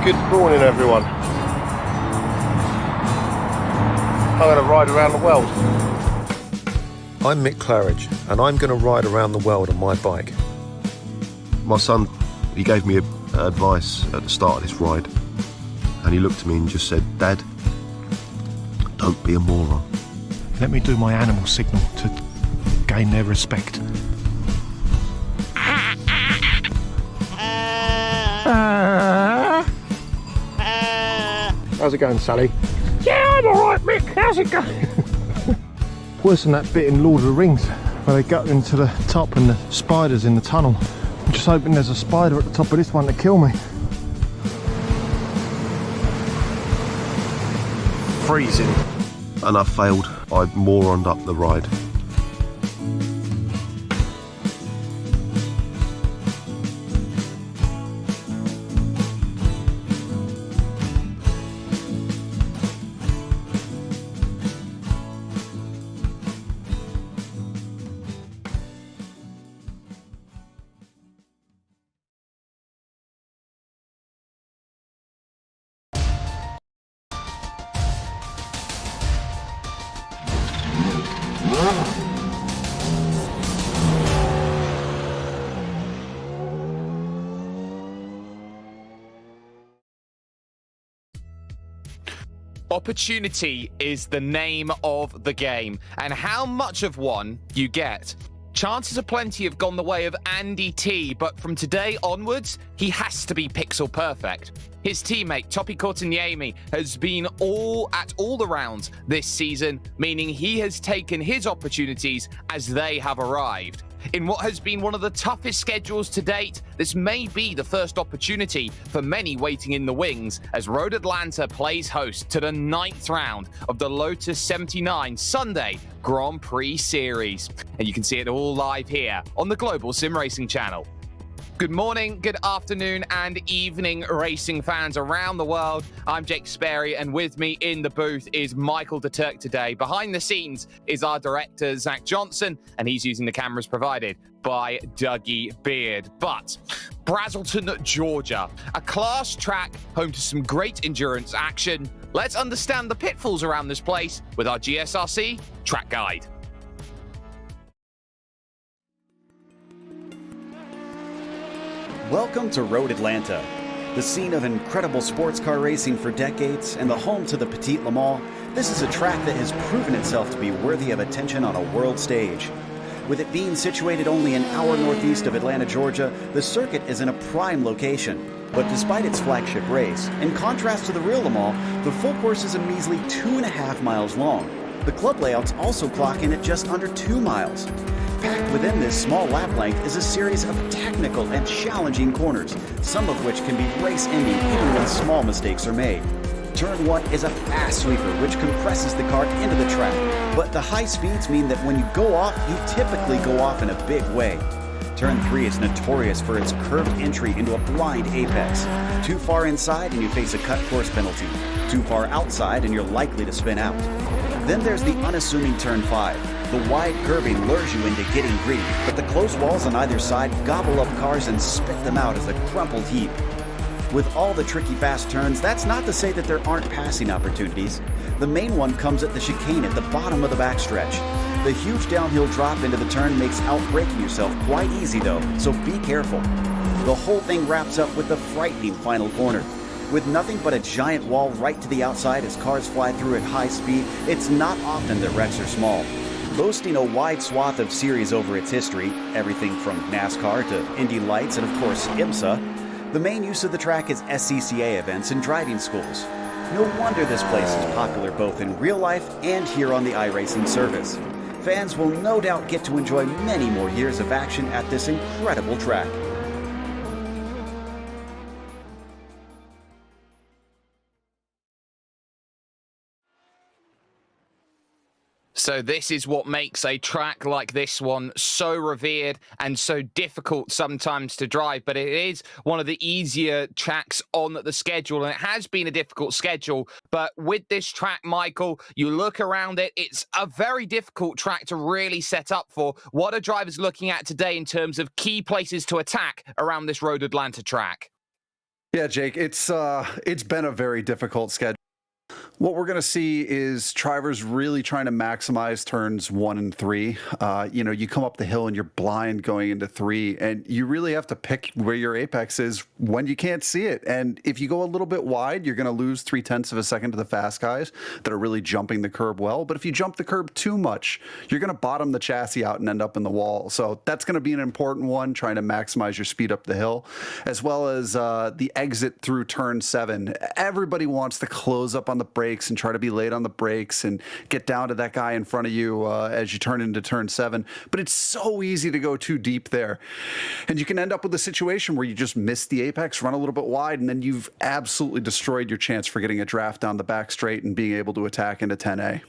Good morning, everyone. I'm going to ride around the world. I'm Mick Claridge, and I'm going to ride around the world on my bike. My son, he gave me advice at the start of this ride, and he looked at me and just said, "Dad, don't be a moron." Let me do my animal signal to gain their respect. How's it going, Sally? Yeah, I'm alright, Mick. How's it going? Worse than that bit in Lord of the Rings where they got into the top and the spiders in the tunnel. I'm just hoping there's a spider at the top of this one to kill me. Freezing. And I failed. I moroned up the ride. Opportunity is the name of the game, and how much of one you get. Chances are plenty have gone the way of Andy T, but from today onwards, he has to be pixel perfect. His teammate, Topi Kortaniemi, has been at all the rounds this season, meaning he has taken his opportunities as they have arrived. In what has been one of the toughest schedules to date, this may be the first opportunity for many waiting in the wings as Road Atlanta plays host to the 9th round of the Lotus 79 Sunday Grand Prix Series. And you can see it all live here on the Global SimRacing Channel. Good morning, good afternoon, and evening, racing fans around the world. I'm Jake Sperry, and with me in the booth is Michael de Turk today. Behind the scenes is our director, Zach Johnson, and he's using the cameras provided by Dougie Beard. But Brazelton, Georgia, a class track home to some great endurance action. Let's understand the pitfalls around this place with our GSRC track guide. Welcome to Road Atlanta, the scene of incredible sports car racing for decades and the home to the Petit Le Mans. This is a track that has proven itself to be worthy of attention on a world stage. With it being situated only an hour northeast of Atlanta, Georgia, the circuit is in a prime location. But despite its flagship race, in contrast to the real Le Mans, the full course is a measly 2.5 miles long. The club layouts also clock in at just under 2 miles. Packed within this small lap length is a series of technical and challenging corners, some of which can be race-ending even when small mistakes are made. Turn 1 is a fast sweeper which compresses the car into the track, but the high speeds mean that when you go off, you typically go off in a big way. Turn 3 is notorious for its curved entry into a blind apex. Too far inside and you face a cut course penalty. Too far outside and you're likely to spin out. Then there's the unassuming Turn 5. The wide curbing lures you into getting greedy, but the close walls on either side gobble up cars and spit them out as a crumpled heap. With all the tricky fast turns, that's not to say that there aren't passing opportunities. The main one comes at the chicane at the bottom of the backstretch. The huge downhill drop into the turn makes outbraking yourself quite easy though, so be careful. The whole thing wraps up with the frightening final corner. With nothing but a giant wall right to the outside as cars fly through at high speed, it's not often that wrecks are small. Boasting a wide swath of series over its history, everything from NASCAR to Indy Lights and of course IMSA, the main use of the track is SCCA events and driving schools. No wonder this place is popular both in real life and here on the iRacing service. Fans will no doubt get to enjoy many more years of action at this incredible track. So this is what makes a track like this one so revered and so difficult sometimes to drive, but it is one of the easier tracks on the schedule, and it has been a difficult schedule, but with this track, Michael, you look around it, it's a very difficult track to really set up for. What are drivers looking at today in terms of key places to attack around this Road Atlanta track? Yeah, Jake, it's been a very difficult schedule. What we're going to see is drivers really trying to maximize turns 1 and 3. You come up the hill and you're blind going into 3, and you really have to pick where your apex is when you can't see it. And if you go a little bit wide, you're going to lose 0.3 of a second to the fast guys that are really jumping the curb well. But if you jump the curb too much, you're going to bottom the chassis out and end up in the wall. So that's going to be an important one, trying to maximize your speed up the hill, as well as the exit through turn 7. Everybody wants to close up on the brakes and try to be late on the brakes and get down to that guy in front of you as you turn into turn 7. But it's so easy to go too deep there. And you can end up with a situation where you just miss the apex, run a little bit wide, and then you've absolutely destroyed your chance for getting a draft down the back straight and being able to attack into 10A.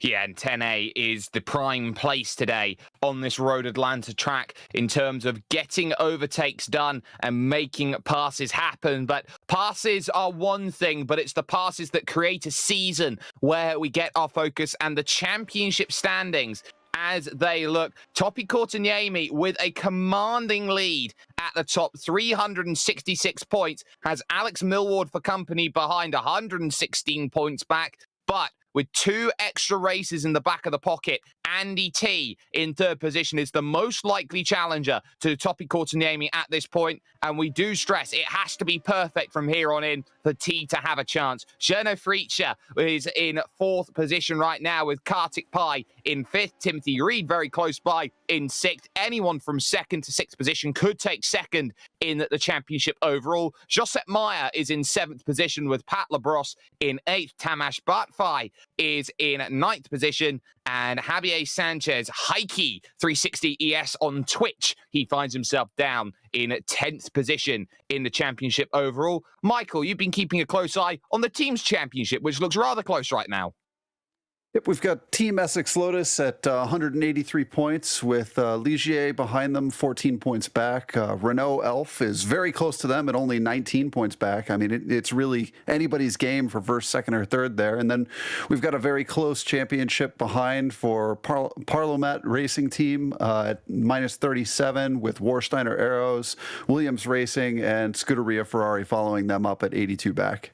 Yeah, and 10A is the prime place today on this Road Atlanta track in terms of getting overtakes done and making passes happen. But passes are one thing, but it's the passes that create a season where we get our focus, and the championship standings as they look. Topi Courtaniemi with a commanding lead at the top, 366 points, has Alex Millward for company behind, 116 points back. But with 2 extra races in the back of the pocket, Andy T in 3rd position is the most likely challenger to Topi Courtaniemi at this point. And we do stress it has to be perfect from here on in for T to have a chance. Cherno Fritzsche is in 4th position right now, with Kartik Pai in 5th. Timothy Reed very close by in 6th. Anyone from 2nd to 6th position could take 2nd in the championship overall. Josep Meyer is in 7th position, with Pat Labrosse in 8th. Tamas Bartfai is in 9th position, and Javier Sanchez, Heike 360 ES on Twitch, he finds himself down in 10th position in the championship overall. Michael, you've been keeping a close eye on the team's championship, which looks rather close right now. Yep, we've got Team Essex Lotus at 183 points, with Ligier behind them, 14 points back. Renault Elf is very close to them at only 19 points back. I mean, it's really anybody's game for first, second, or third there. And then we've got a very close championship behind for Parlomat Racing Team at minus 37, with Warsteiner Arrows, Williams Racing, and Scuderia Ferrari following them up at 82 back.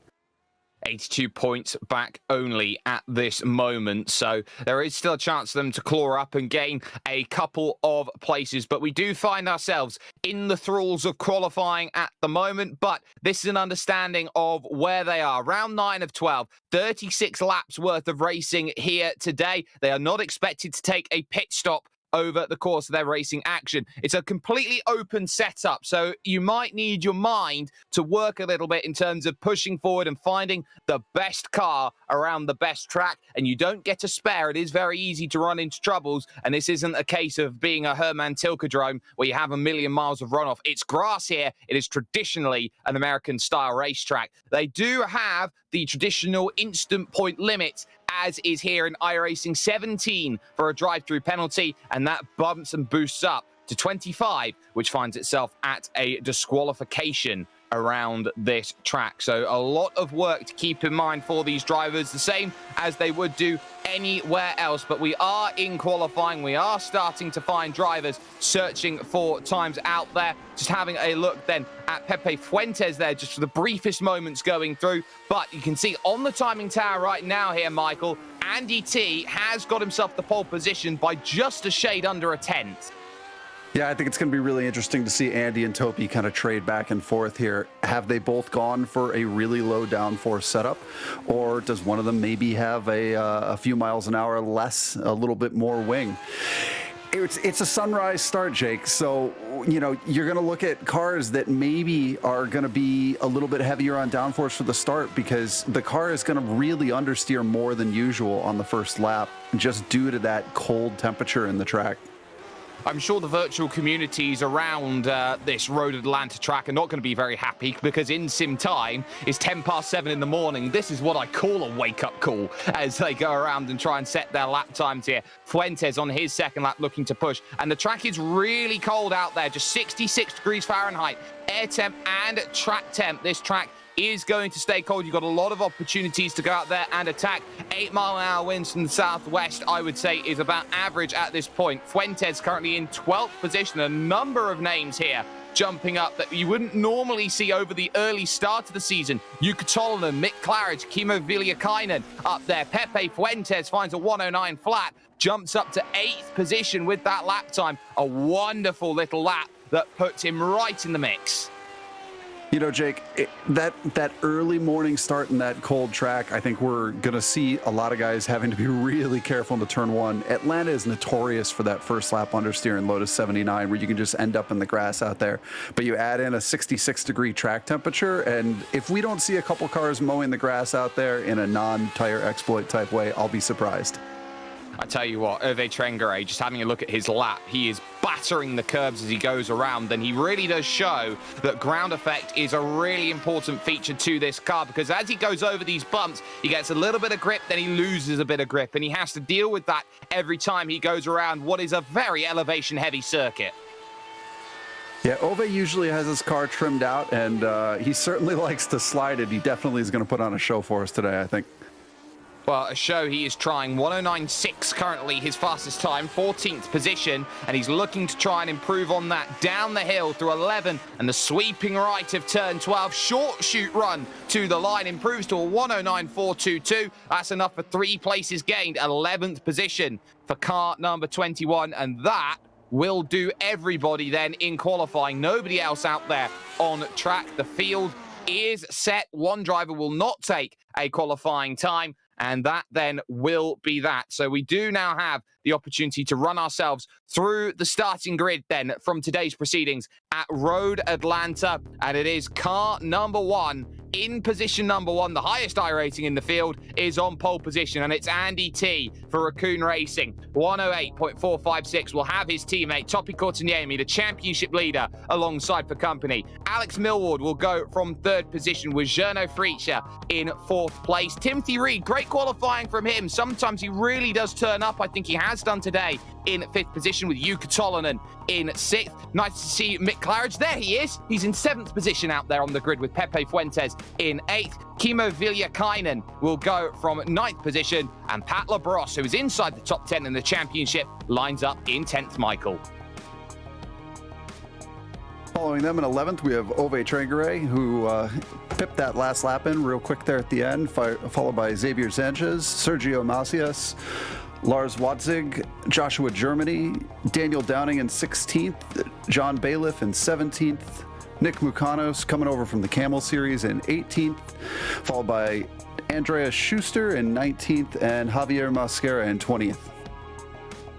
82 points back only at this moment, so there is still a chance for them to claw up and gain a couple of places. But we do find ourselves in the thralls of qualifying at the moment, but this is an understanding of where they are. Round 9 of 12, 36 laps worth of racing here today. They are not expected to take a pit stop over the course of their racing action. It's a completely open setup, so you might need your mind to work a little bit in terms of pushing forward and finding the best car around the best track, and you don't get a spare. It is very easy to run into troubles, and this isn't a case of being a Herman Tilke-drome where you have a million miles of runoff. It's grass here. It is traditionally an American-style racetrack. They do have the traditional instant point limit, as is here in iRacing, 17 for a drive-through penalty, and that bumps and boosts up to 25, which finds itself at a disqualification around this track. So a lot of work to keep in mind for these drivers, the same as they would do anywhere else. But we are in qualifying. We are starting to find drivers searching for times out there. Just having a look then at Pepe Fuentes there, just for the briefest moments going through. But you can see on the timing tower right now here, Michael, Andy T has got himself the pole position by just a shade under a tenth. Yeah, I think it's going to be really interesting to see Andy and Topi kind of trade back and forth here. Have they both gone for a really low downforce setup, or does one of them maybe have a few miles an hour less, a little bit more wing? It's a sunrise start, Jake. So, you know, you're going to look at cars that maybe are going to be a little bit heavier on downforce for the start, because the car is going to really understeer more than usual on the first lap, just due to that cold temperature in the track. I'm sure the virtual communities around this Road Atlanta track are not going to be very happy, because in sim time is 10 past 7 in the morning. This is what I call a wake-up call as they go around and try and set their lap times here. Fuentes on his second lap looking to push, and the track is really cold out there, just 66 degrees Fahrenheit, air temp and track temp. This track is going to stay cold. You've got a lot of opportunities to go out there and attack. 8-mile-an-hour winds from the southwest, I would say, is about average at this point. Fuentes currently in 12th position. A number of names here jumping up that you wouldn't normally see over the early start of the season. Jukka Tolonen, Mick Claridge, Kimmo Villiakainen up there. Pepe Fuentes finds a 109 flat, jumps up to 8th position with that lap time. A wonderful little lap that puts him right in the mix. You know, Jake, that early morning start in that cold track, I think we're going to see a lot of guys having to be really careful in the turn one. Atlanta is notorious for that first lap understeer in Lotus 79, where you can just end up in the grass out there. But you add in a 66-degree track temperature, and if we don't see a couple cars mowing the grass out there in a non-tire exploit type way, I'll be surprised. I tell you what, Hervé Trengere, just having a look at his lap, he is battering the curbs as he goes around, and he really does show that ground effect is a really important feature to this car, because as he goes over these bumps, he gets a little bit of grip, then he loses a bit of grip, and he has to deal with that every time he goes around what is a very elevation-heavy circuit. Yeah, Ove usually has his car trimmed out, and he certainly likes to slide it. He definitely is going to put on a show for us today, I think. Well, a show he is trying. 109.6 currently, his fastest time, 14th position, and he's looking to try and improve on that down the hill through 11 and the sweeping right of turn 12. Short shoot run to the line, improves to a 109.422. That's enough for 3 places gained, 11th position for car number 21, and that will do everybody then in qualifying. Nobody else out there on track. The field is set. One driver will not take a qualifying time, and that then will be that. So we do now have the opportunity to run ourselves through the starting grid then from today's proceedings at Road Atlanta. And it is car number 1 in position number 1. The highest iRating in the field is on pole position, and it's Andy T for Raccoon Racing. 108.456 will have his teammate Topi Kotkaniemi, the championship leader, alongside for company. Alex Millward will go from 3rd position with Jerno Fritzsche in 4th place. Timothy Reed, great qualifying from him. Sometimes he really does turn up. I think he has done today in 5th position with Jukka Tolonen in 6th. Nice to see Mick Claridge. There he is. He's in 7th position out there on the grid with Pepe Fuentes in 8th. Kimmo Villiakainen will go from 9th position, and Pat Labrosse, who is inside the top 10 in the championship, lines up in 10th, Michael. Following them in 11th, we have Ove Trengere, who pipped that last lap in real quick there at the end, followed by Xavier Sanchez, Sergio Macias, Lars Watzig, Joshua Germany, Daniel Downing in 16th, John Bailiff in 17th, Nick Mukanos coming over from the Camel Series in 18th, followed by Andreas Schuster in 19th and Javier Mascara in 20th.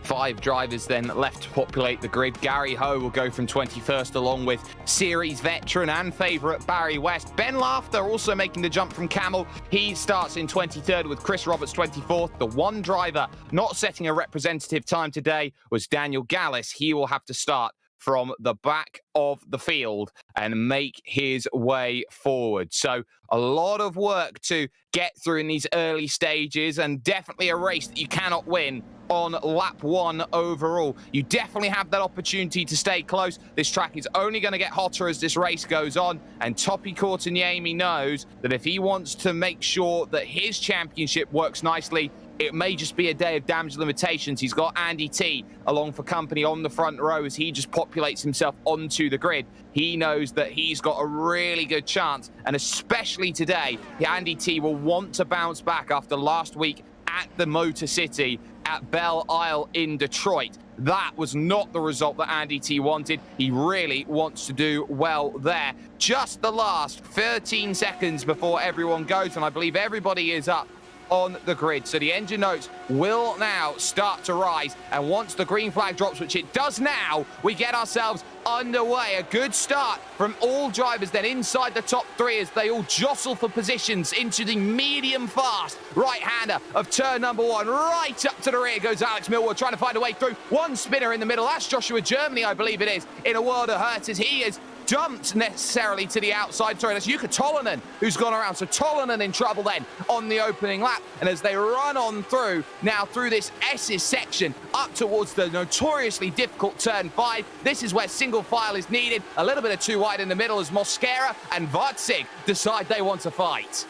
5 drivers then left to populate the grid. Gary Ho will go from 21st along with series veteran and favourite Barry West. Ben Laughter also making the jump from Camel. He starts in 23rd with Chris Roberts 24th. The one driver not setting a representative time today was Daniel Gallis. He will have to start from the back of the field and make his way forward. So a lot of work to get through in these early stages, and definitely a race that you cannot win on lap 1 overall. You definitely have that opportunity to stay close. This track is only going to get hotter as this race goes on, and Topi Kotkaniemi knows that if he wants to make sure that his championship works nicely, it may just be a day of damage limitations. He's got Andy T along for company on the front row as he just populates himself onto the grid. He knows that he's got a really good chance, and especially today, Andy T will want to bounce back after last week at the Motor City at Belle Isle in Detroit. That was not the result that Andy T wanted. He really wants to do well there. Just the last 13 seconds before everyone goes, and I believe everybody is up on the grid. So the engine notes will now start to rise, and once the green flag drops, which it does now, we get ourselves underway. A good start from all drivers then inside the top 3 as they all jostle for positions into the medium fast right-hander of turn number 1. Right up to the rear goes Alex Millward, trying to find a way through. One spinner in the middle. That's Joshua Germany, I believe it is, in a world of hurt as he is dumped necessarily to the outside. Sorry, that's Jukka Tolonen who's gone around. So Tolonen in trouble then on the opening lap. And as they run on through, now through this S's section, up towards the notoriously difficult turn 5, this is where single file is needed. A little bit of too wide in the middle as Mosquera and Vatsig decide they want to fight.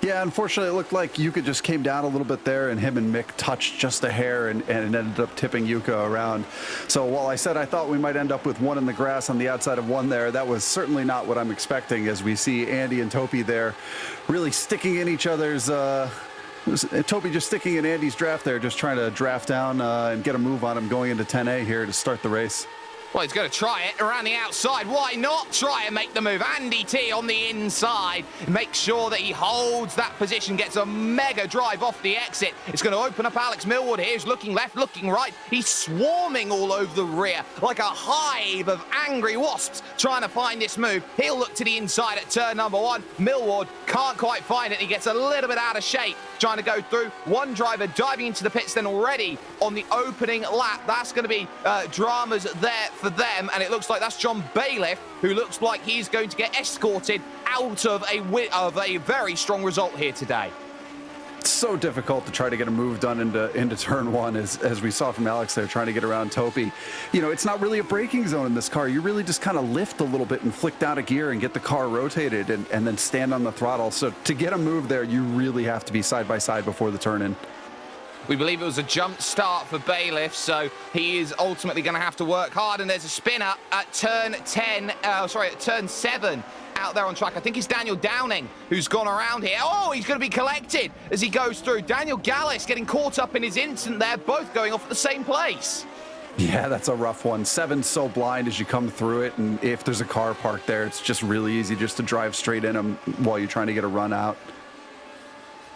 Yeah, unfortunately, it looked like Yuka just came down a little bit there, and him and Mick touched just a hair, and it ended up tipping Yuka around. So while I said I thought we might end up with one in the grass on the outside of one there, that was certainly not what I'm expecting, as we see Andy and Topi there really sticking in each other's... Topi just sticking in Andy's draft there, just trying to draft down and get a move on him going into 10A here to start the race. Well, he's going to try it around the outside. Why not try and make the move? Andy T on the inside. Make sure that he holds that position, gets a mega drive off the exit. It's going to open up Alex Millward here. He's looking left, looking right. He's swarming all over the rear like a hive of angry wasps trying to find this move. He'll look to the inside at turn number 1. Millward can't quite find it. He gets a little bit out of shape trying to go through. One driver diving into the pits then already on the opening lap. That's going to be dramas there for them, and it looks like that's John Bailiff, who looks like he's going to get escorted out of a very strong result here today. It's so difficult to try to get a move done into turn 1, as we saw from Alex there, trying to get around Topi. You know, it's not really a braking zone in this car. You really just kind of lift a little bit and flick down a gear and get the car rotated and then stand on the throttle. So to get a move there, you really have to be side by side before the turn in. We believe it was a jump start for Bailiff, so he is ultimately going to have to work hard. And there's a spinner at turn 7 out there on track. I think it's Daniel Downing who's gone around here. Oh, he's going to be collected as he goes through. Daniel Gallis getting caught up in his instant there, both going off at the same place. Yeah, that's a rough one. 7's so blind as you come through it, and if there's a car parked there, it's just really easy just to drive straight in them while you're trying to get a run out.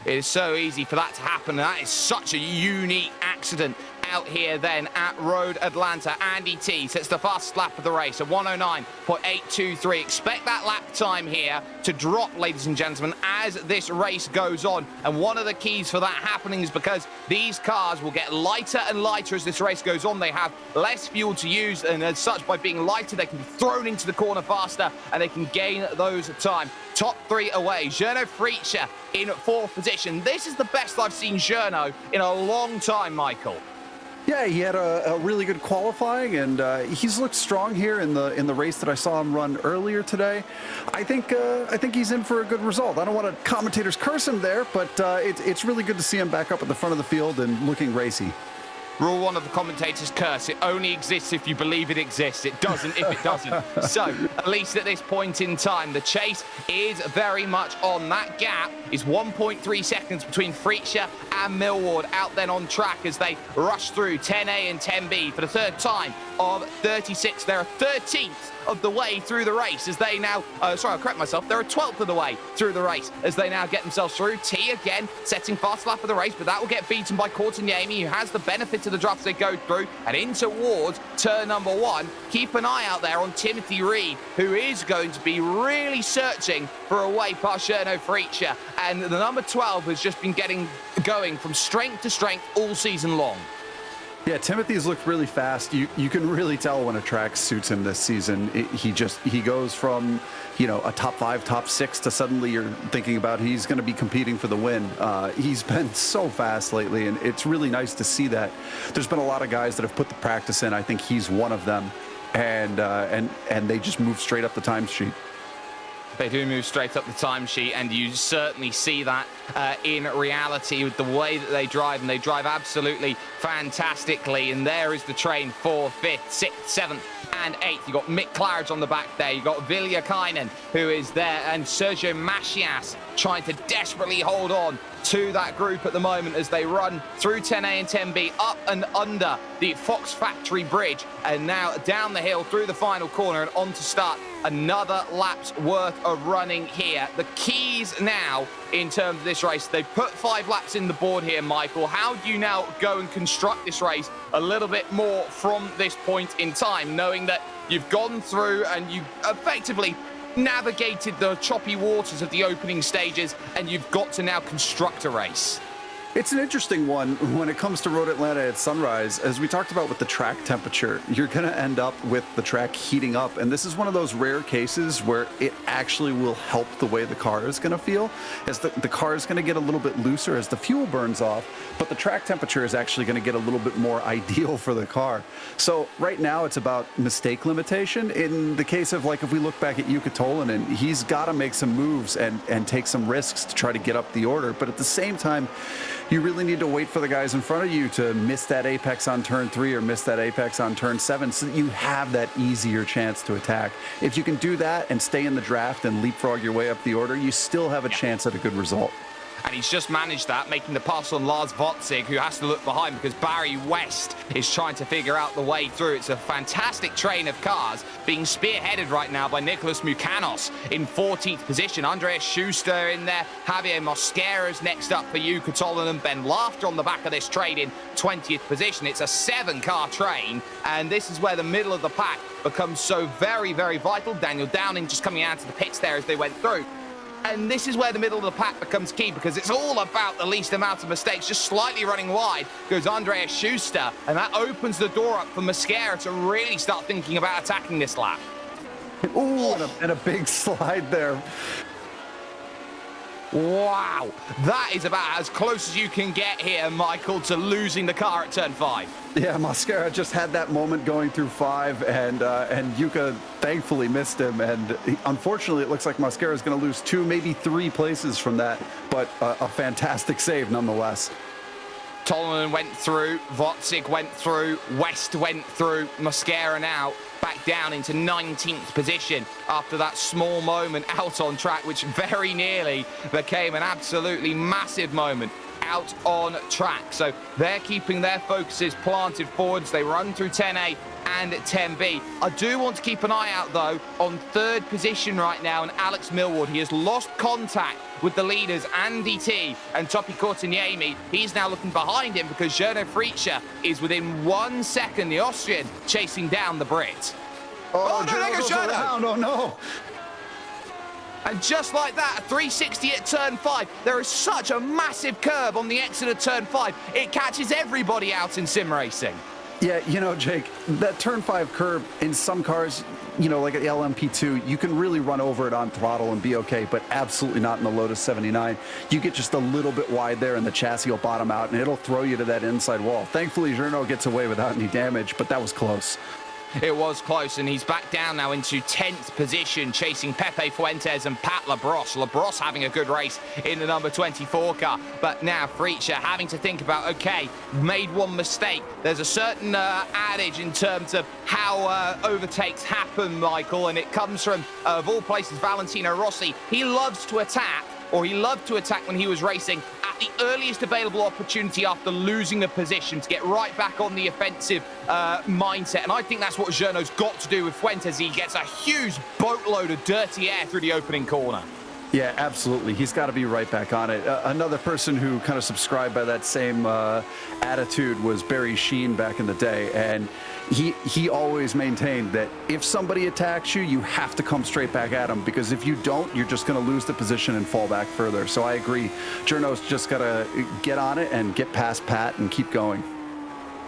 It is so easy for that to happen, and that is such a unique accident out here then at Road Atlanta. Andy T sets the fastest lap of the race at 109.823. Expect that lap time here to drop, ladies and gentlemen, as this race goes on. And one of the keys for that happening is because these cars will get lighter and lighter as this race goes on. They have less fuel to use, and as such, by being lighter, they can be thrown into the corner faster, and they can gain those time. Top 3 away. Journo Fritzsche in 4th position. This is the best I've seen Journo in a long time, Michael. Yeah, he had a really good qualifying, and he's looked strong here in the race that I saw him run earlier today. I think he's in for a good result. I don't want to commentators curse him there, but it's really good to see him back up at the front of the field and looking racy. Rule 1 of the commentator's curse: it only exists if you believe it exists. It doesn't if it doesn't. So, at least at this point in time, the chase is very much on. That gap is 1.3 seconds between Fritzsche and Millward out then on track as they rush through 10A and 10B for the third time of 36. They're a 13th of the way through the race as they now, sorry, I'll correct myself, they're a 12th of the way through the race as they now get themselves through. T again setting fast lap of the race, but that will get beaten by Courtiniemi, who has the benefit of the drafts they go through, and in towards turn number 1. Keep an eye out there on Timothy Reed, who is going to be really searching for a way past Journo Fritzsche, and the number 12 has just been going from strength to strength all season long. Yeah, Timothy's looked really fast. You can really tell when a track suits him this season. He goes from, you know, a top 5, top 6 to suddenly you're thinking about he's going to be competing for the win. He's been so fast lately, and it's really nice to see that. There's been a lot of guys that have put the practice in. I think he's one of them, and they just move straight up the time sheet. They do move straight up the timesheet, and you certainly see that in reality with the way that they drive, and they drive absolutely fantastically. And there is the train 4th, 5th, 6th, 7th, and 8th. You've got Mick Claridge on the back there. You've got Vilja Kainen, who is there, and Sergio Macias trying to desperately hold on to that group at the moment as they run through 10A and 10B, up and under the Fox Factory Bridge, and now down the hill through the final corner and on to start another lap's worth of running here. The keys now in terms of this race, they put 5 laps in the board here, Michael. How do you now go and construct this race a little bit more from this point in time, knowing that you've gone through and you effectively navigated the choppy waters of the opening stages, and you've got to now construct a race? It's an interesting one when it comes to Road Atlanta at sunrise. As we talked about with the track temperature, you're going to end up with the track heating up. And this is one of those rare cases where it actually will help the way the car is going to feel. As the car is going to get a little bit looser as the fuel burns off, but the track temperature is actually going to get a little bit more ideal for the car. So right now it's about mistake limitation. In the case of, like, if we look back at Jukka Tolvanen, he's got to make some moves and take some risks to try to get up the order. But at the same time, you really need to wait for the guys in front of you to miss that apex on turn 3 or miss that apex on turn 7 so that you have that easier chance to attack. If you can do that and stay in the draft and leapfrog your way up the order, you still have a chance at a good result. And he's just managed that, making the pass on Lars Votzig, who has to look behind because Barry West is trying to figure out the way through. It's a fantastic train of cars being spearheaded right now by Nicholas Mukanos in 14th position. Andreas Schuster in there. Javier Mosquera's next up for Jukka Tolvanen. Ben Laughter on the back of this train in 20th position. It's a 7-car train, and this is where the middle of the pack becomes so very, very vital. Daniel Downing just coming out of the pits there as they went through. And this is where the middle of the pack becomes key, because it's all about the least amount of mistakes. Just slightly running wide goes Andreas Schuster, and that opens the door up for Mosquera to really start thinking about attacking this lap. Ooh, and a big slide there. Wow, that is about as close as you can get here, Michael, to losing the car at turn 5. Yeah, Mosquera just had that moment going through 5, and Jukka thankfully missed him. And unfortunately, it looks like Mosquera is going to lose 2, maybe 3 places from that, but a fantastic save nonetheless. Tolvanen went through, Votzig went through, West went through, Mosquera now back down into 19th position after that small moment out on track, which very nearly became an absolutely massive moment out on track. So they're keeping their focuses planted forwards. They run through 10A and 10B. I do want to keep an eye out, though, on 3rd position right now, and Alex Millward. He has lost contact with the leaders, Andy T and Topi Korteniemi. He's now looking behind him because Gernot Fritzsche is within 1 second, the Austrian, chasing down the Brit. Oh, no, there goes Gernot! Oh, no. And just like that, a 360 at turn 5. There is such a massive curve on the exit of turn 5. It catches everybody out in sim racing. Yeah, you know, Jake, that turn 5 curve in some cars, you know, like at the LMP2, you can really run over it on throttle and be okay, but absolutely not in the Lotus 79. You get just a little bit wide there and the chassis will bottom out and it'll throw you to that inside wall. Thankfully, Gernot gets away without any damage, but that was close. It was close, and he's back down now into 10th position, chasing Pepe Fuentes and Pat Labrosse. Labrosse having a good race in the number 24 car, but now Fritzsche having to think about, okay, made one mistake. There's a certain adage in terms of how overtakes happen, Michael, and it comes from, of all places, Valentino Rossi. He loves to attack, or he loved to attack when he was racing at the earliest available opportunity after losing the position to get right back on the offensive mindset. And I think that's what Gernot's got to do with Fuentes. He gets a huge boatload of dirty air through the opening corner. Yeah, absolutely. He's got to be right back on it. Another person who kind of subscribed by that same attitude was Barry Sheen back in the day. And he always maintained that if somebody attacks you, you have to come straight back at them, because if you don't, you're just going to lose the position and fall back further. So I agree. Gernot's just got to get on it and get past Pat and keep going.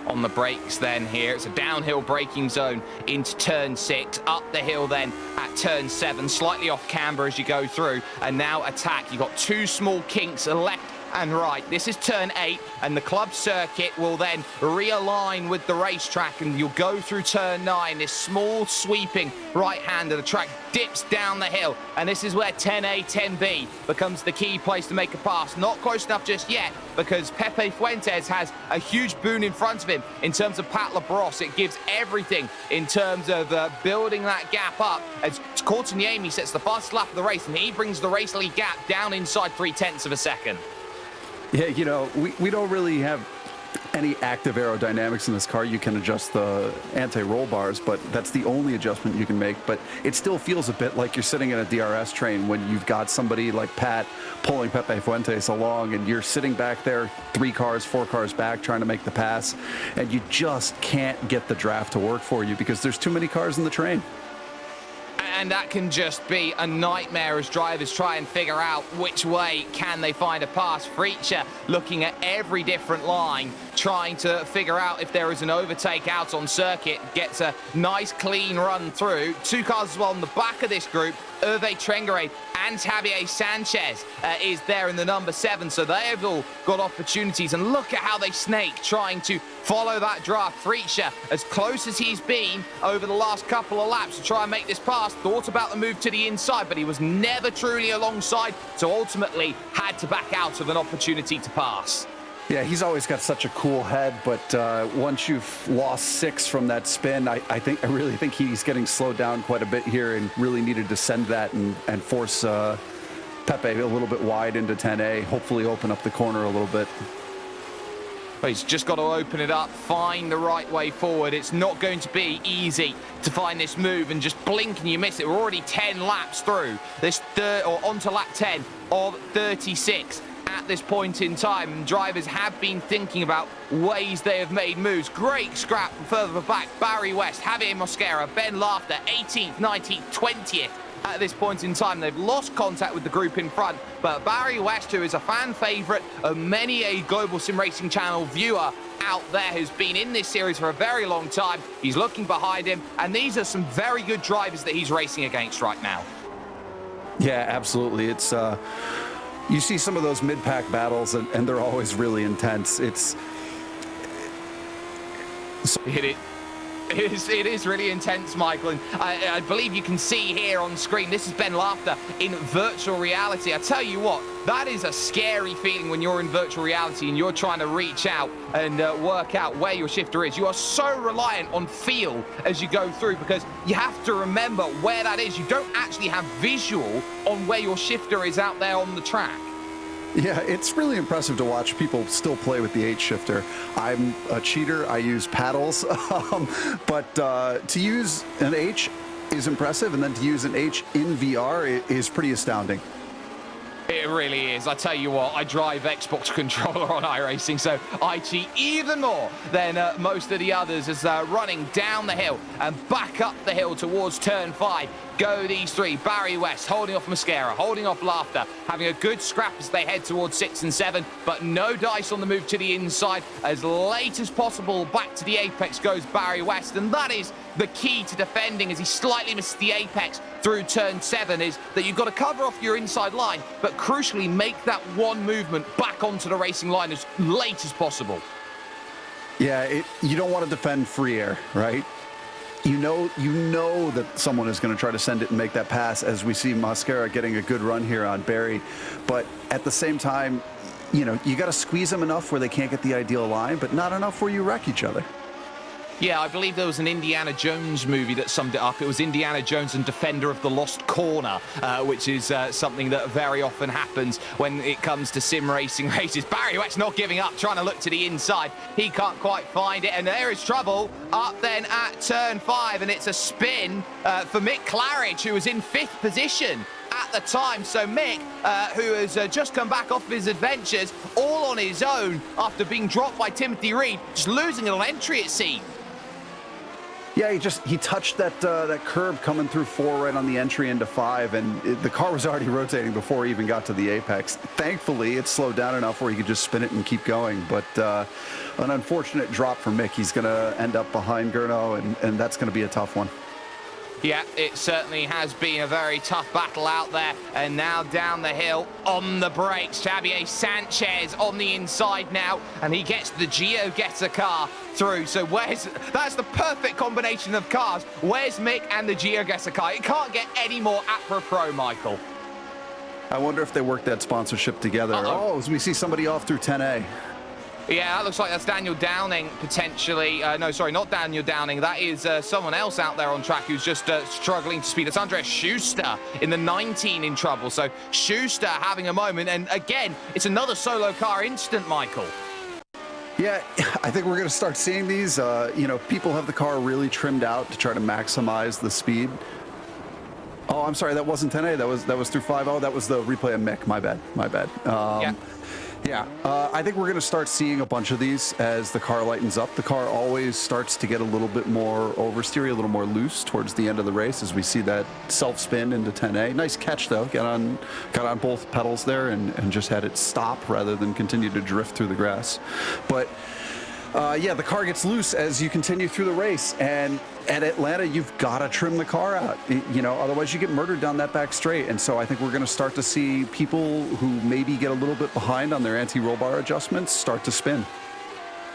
On the brakes then here, it's a downhill braking zone into turn 6, up the hill then at turn 7, slightly off camber as you go through, and now attack. You've got 2 small kinks left and right. This is turn 8, and the club circuit will then realign with the racetrack, and you'll go through turn 9. This small sweeping right hand of the track dips down the hill, and this is where 10A, 10B becomes the key place to make a pass. Not close enough just yet, because Pepe Fuentes has a huge boon in front of him in terms of Pat Labrosse. It gives everything in terms of building that gap up as Korteniemi sets the fastest lap of the race, and he brings the race lead gap down inside 0.3 of a second. Yeah, you know, we don't really have any active aerodynamics in this car. You can adjust the anti-roll bars, but that's the only adjustment you can make. But it still feels a bit like you're sitting in a DRS train when you've got somebody like Pat pulling Pepe Fuentes along, and you're sitting back there 3 cars, 4 cars back trying to make the pass, and you just can't get the draft to work for you because there's too many cars in the train. And that can just be a nightmare as drivers try and figure out which way can they find a pass. Freacher looking at every different line, trying to figure out if there is an overtake out on circuit. Gets a nice clean run through. 2 cars as well on the back of this group. Hervé Trengere and Javier Sanchez is there in the number 7. So they've all got opportunities. And look at how they snake, trying to follow that draft. Freacher, as close as he's been over the last couple of laps to try and make this pass, thought about the move to the inside, but he was never truly alongside, so ultimately had to back out of an opportunity to pass. Yeah, he's always got such a cool head, but once you've lost 6 from that spin, I really think he's getting slowed down quite a bit here and really needed to send that and force Pepe a little bit wide into 10A, hopefully open up the corner a little bit. But he's just got to open it up, find the right way forward. It's not going to be easy to find this move and just blink and you miss it. We're already 10 laps through this onto lap 10 of 36. At this point in time, drivers have been thinking about ways they have made moves. Great scrap further back. Barry West, Javier Mosquera, Ben Laughter, 18th, 19th, 20th. At this point in time, they've lost contact with the group in front, but Barry West, who is a fan favourite of many a Global SimRacing Channel viewer out there, who's been in this series for a very long time, he's looking behind him, and these are some very good drivers that he's racing against right now. Yeah, absolutely. It's you see some of those mid-pack battles, and they're always really intense. It is really intense, Michael, and I believe you can see here on screen, this is Ben Laughter in virtual reality. I tell you what, that is a scary feeling when you're in virtual reality and you're trying to reach out and work out where your shifter is. You are so reliant on feel as you go through, because you have to remember where that is. You don't actually have visual on where your shifter is out there on the track. Yeah, it's really impressive to watch people still play with the H shifter. I'm a cheater. I use paddles, but to use an H is impressive, and then to use an H in VR is pretty astounding. It really is. I tell you what, I drive Xbox controller on iRacing, so I cheat even more than most of the others as running down the hill and back up the hill towards turn 5. Go these 3. Barry West holding off Mosquera, holding off Laughter, having a good scrap as they head towards 6 and 7, but no dice on the move to the inside. As late as possible, back to the apex goes Barry West, and that is the key to defending as he slightly missed the apex through turn 7, is that you've got to cover off your inside line, but crucially make that one movement back onto the racing line as late as possible. Yeah, you don't want to defend free air, right? You know that someone is going to try to send it and make that pass, as we see Mosquera getting a good run here on Barry. But at the same time, you got to squeeze them enough where they can't get the ideal line, but not enough where you wreck each other. Yeah, I believe there was an Indiana Jones movie that summed it up. It was Indiana Jones and Defender of the Lost Corner, which is something that very often happens when it comes to sim racing races. Barry West not giving up, trying to look to the inside. He can't quite find it, and there is trouble up then at turn 5, and it's a spin for Mick Claridge, who was in 5th position at the time. So Mick, who has just come back off his adventures all on his own after being dropped by Timothy Reed, just losing an entry, it seemed. Yeah, he touched that curb coming through 4 right on the entry into 5, and the car was already rotating before he even got to the apex. Thankfully, it slowed down enough where he could just spin it and keep going, but an unfortunate drop for Mick. He's going to end up behind Gurno, and that's going to be a tough one. Yeah, it certainly has been a very tough battle out there. And now down the hill on the brakes, Javier Sanchez on the inside now, and he gets the GeoGuessr car through. So that's the perfect combination of cars. Where's Mick and the GeoGuessr car? It can't get any more apropos, Michael. I wonder if they work that sponsorship together. Oh, as we see somebody off through 10A. Yeah, that looks like that's Daniel Downing, potentially. No, sorry, not Daniel Downing. That is someone else out there on track who's just struggling to speed. It's Andreas Schuster in the 19 in trouble. So Schuster having a moment. And again, it's another solo car incident, Michael. Yeah, I think we're going to start seeing these. People have the car really trimmed out to try to maximize the speed. Oh, I'm sorry, that wasn't 10A. That was through 5. Oh, that was the replay of Mick. My bad. Yeah. Yeah, I think we're going to start seeing a bunch of these as the car lightens up. The car always starts to get a little bit more oversteery, a little more loose towards the end of the race as we see that self-spin into 10A. Nice catch, though. Got on both pedals there and just had it stop rather than continue to drift through the grass. But yeah, the car gets loose as you continue through the race, and at Atlanta, you've got to trim the car out, otherwise you get murdered down that back straight. And so I think we're going to start to see people who maybe get a little bit behind on their anti-roll bar adjustments start to spin.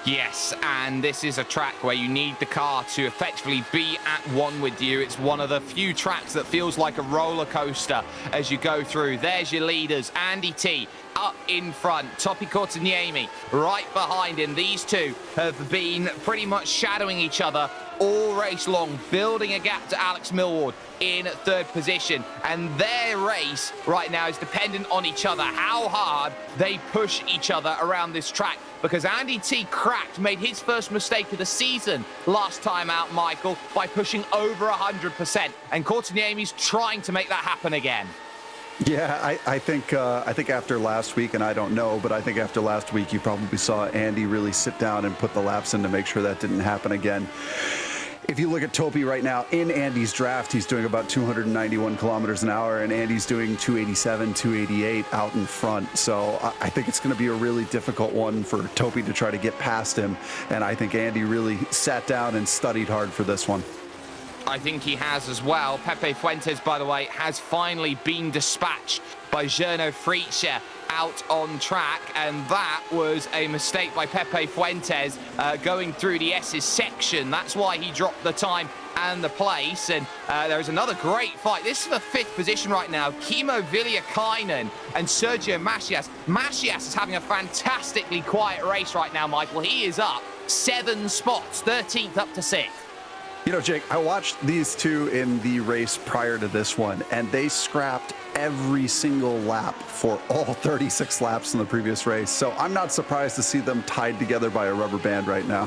Yes, and this is a track where you need the car to effectively be at one with you. It's one of the few tracks that feels like a roller coaster as you go through. There's your leaders, Andy T up in front, Topi Courtaniemi right behind him. These two have been pretty much shadowing each other all race long, building a gap to Alex Millward in third position. And their race right now is dependent on each other, how hard they push each other around this track. Because Andy T made his first mistake of the season last time out, Michael, by pushing over 100%. And Courtaniemi's trying to make that happen again. Yeah, I think after last week, and I don't know, but I think after last week, you probably saw Andy really sit down and put the laps in to make sure that didn't happen again. If you look at Topi right now, in Andy's draft, he's doing about 291 kilometers an hour, and Andy's doing 287, 288 out in front. So I think it's going to be a really difficult one for Topi to try to get past him. And I think Andy really sat down and studied hard for this one. I think he has as well. Pepe Fuentes, by the way, has finally been dispatched by Gernot Fritzsche out on track, and that was a mistake by Pepe Fuentes going through the S's section. That's why he dropped the time and the place. And there's another great fight. This is the 5th position right now. Kimmo Villiakainen and Sergio Macias. Macias is having a fantastically quiet race right now, Michael. He is up 7 spots, 13th up to 6th. You know, Jake, I watched these two in the race prior to this one, and they scrapped every single lap for all 36 laps in the previous race. So I'm not surprised to see them tied together by a rubber band right now.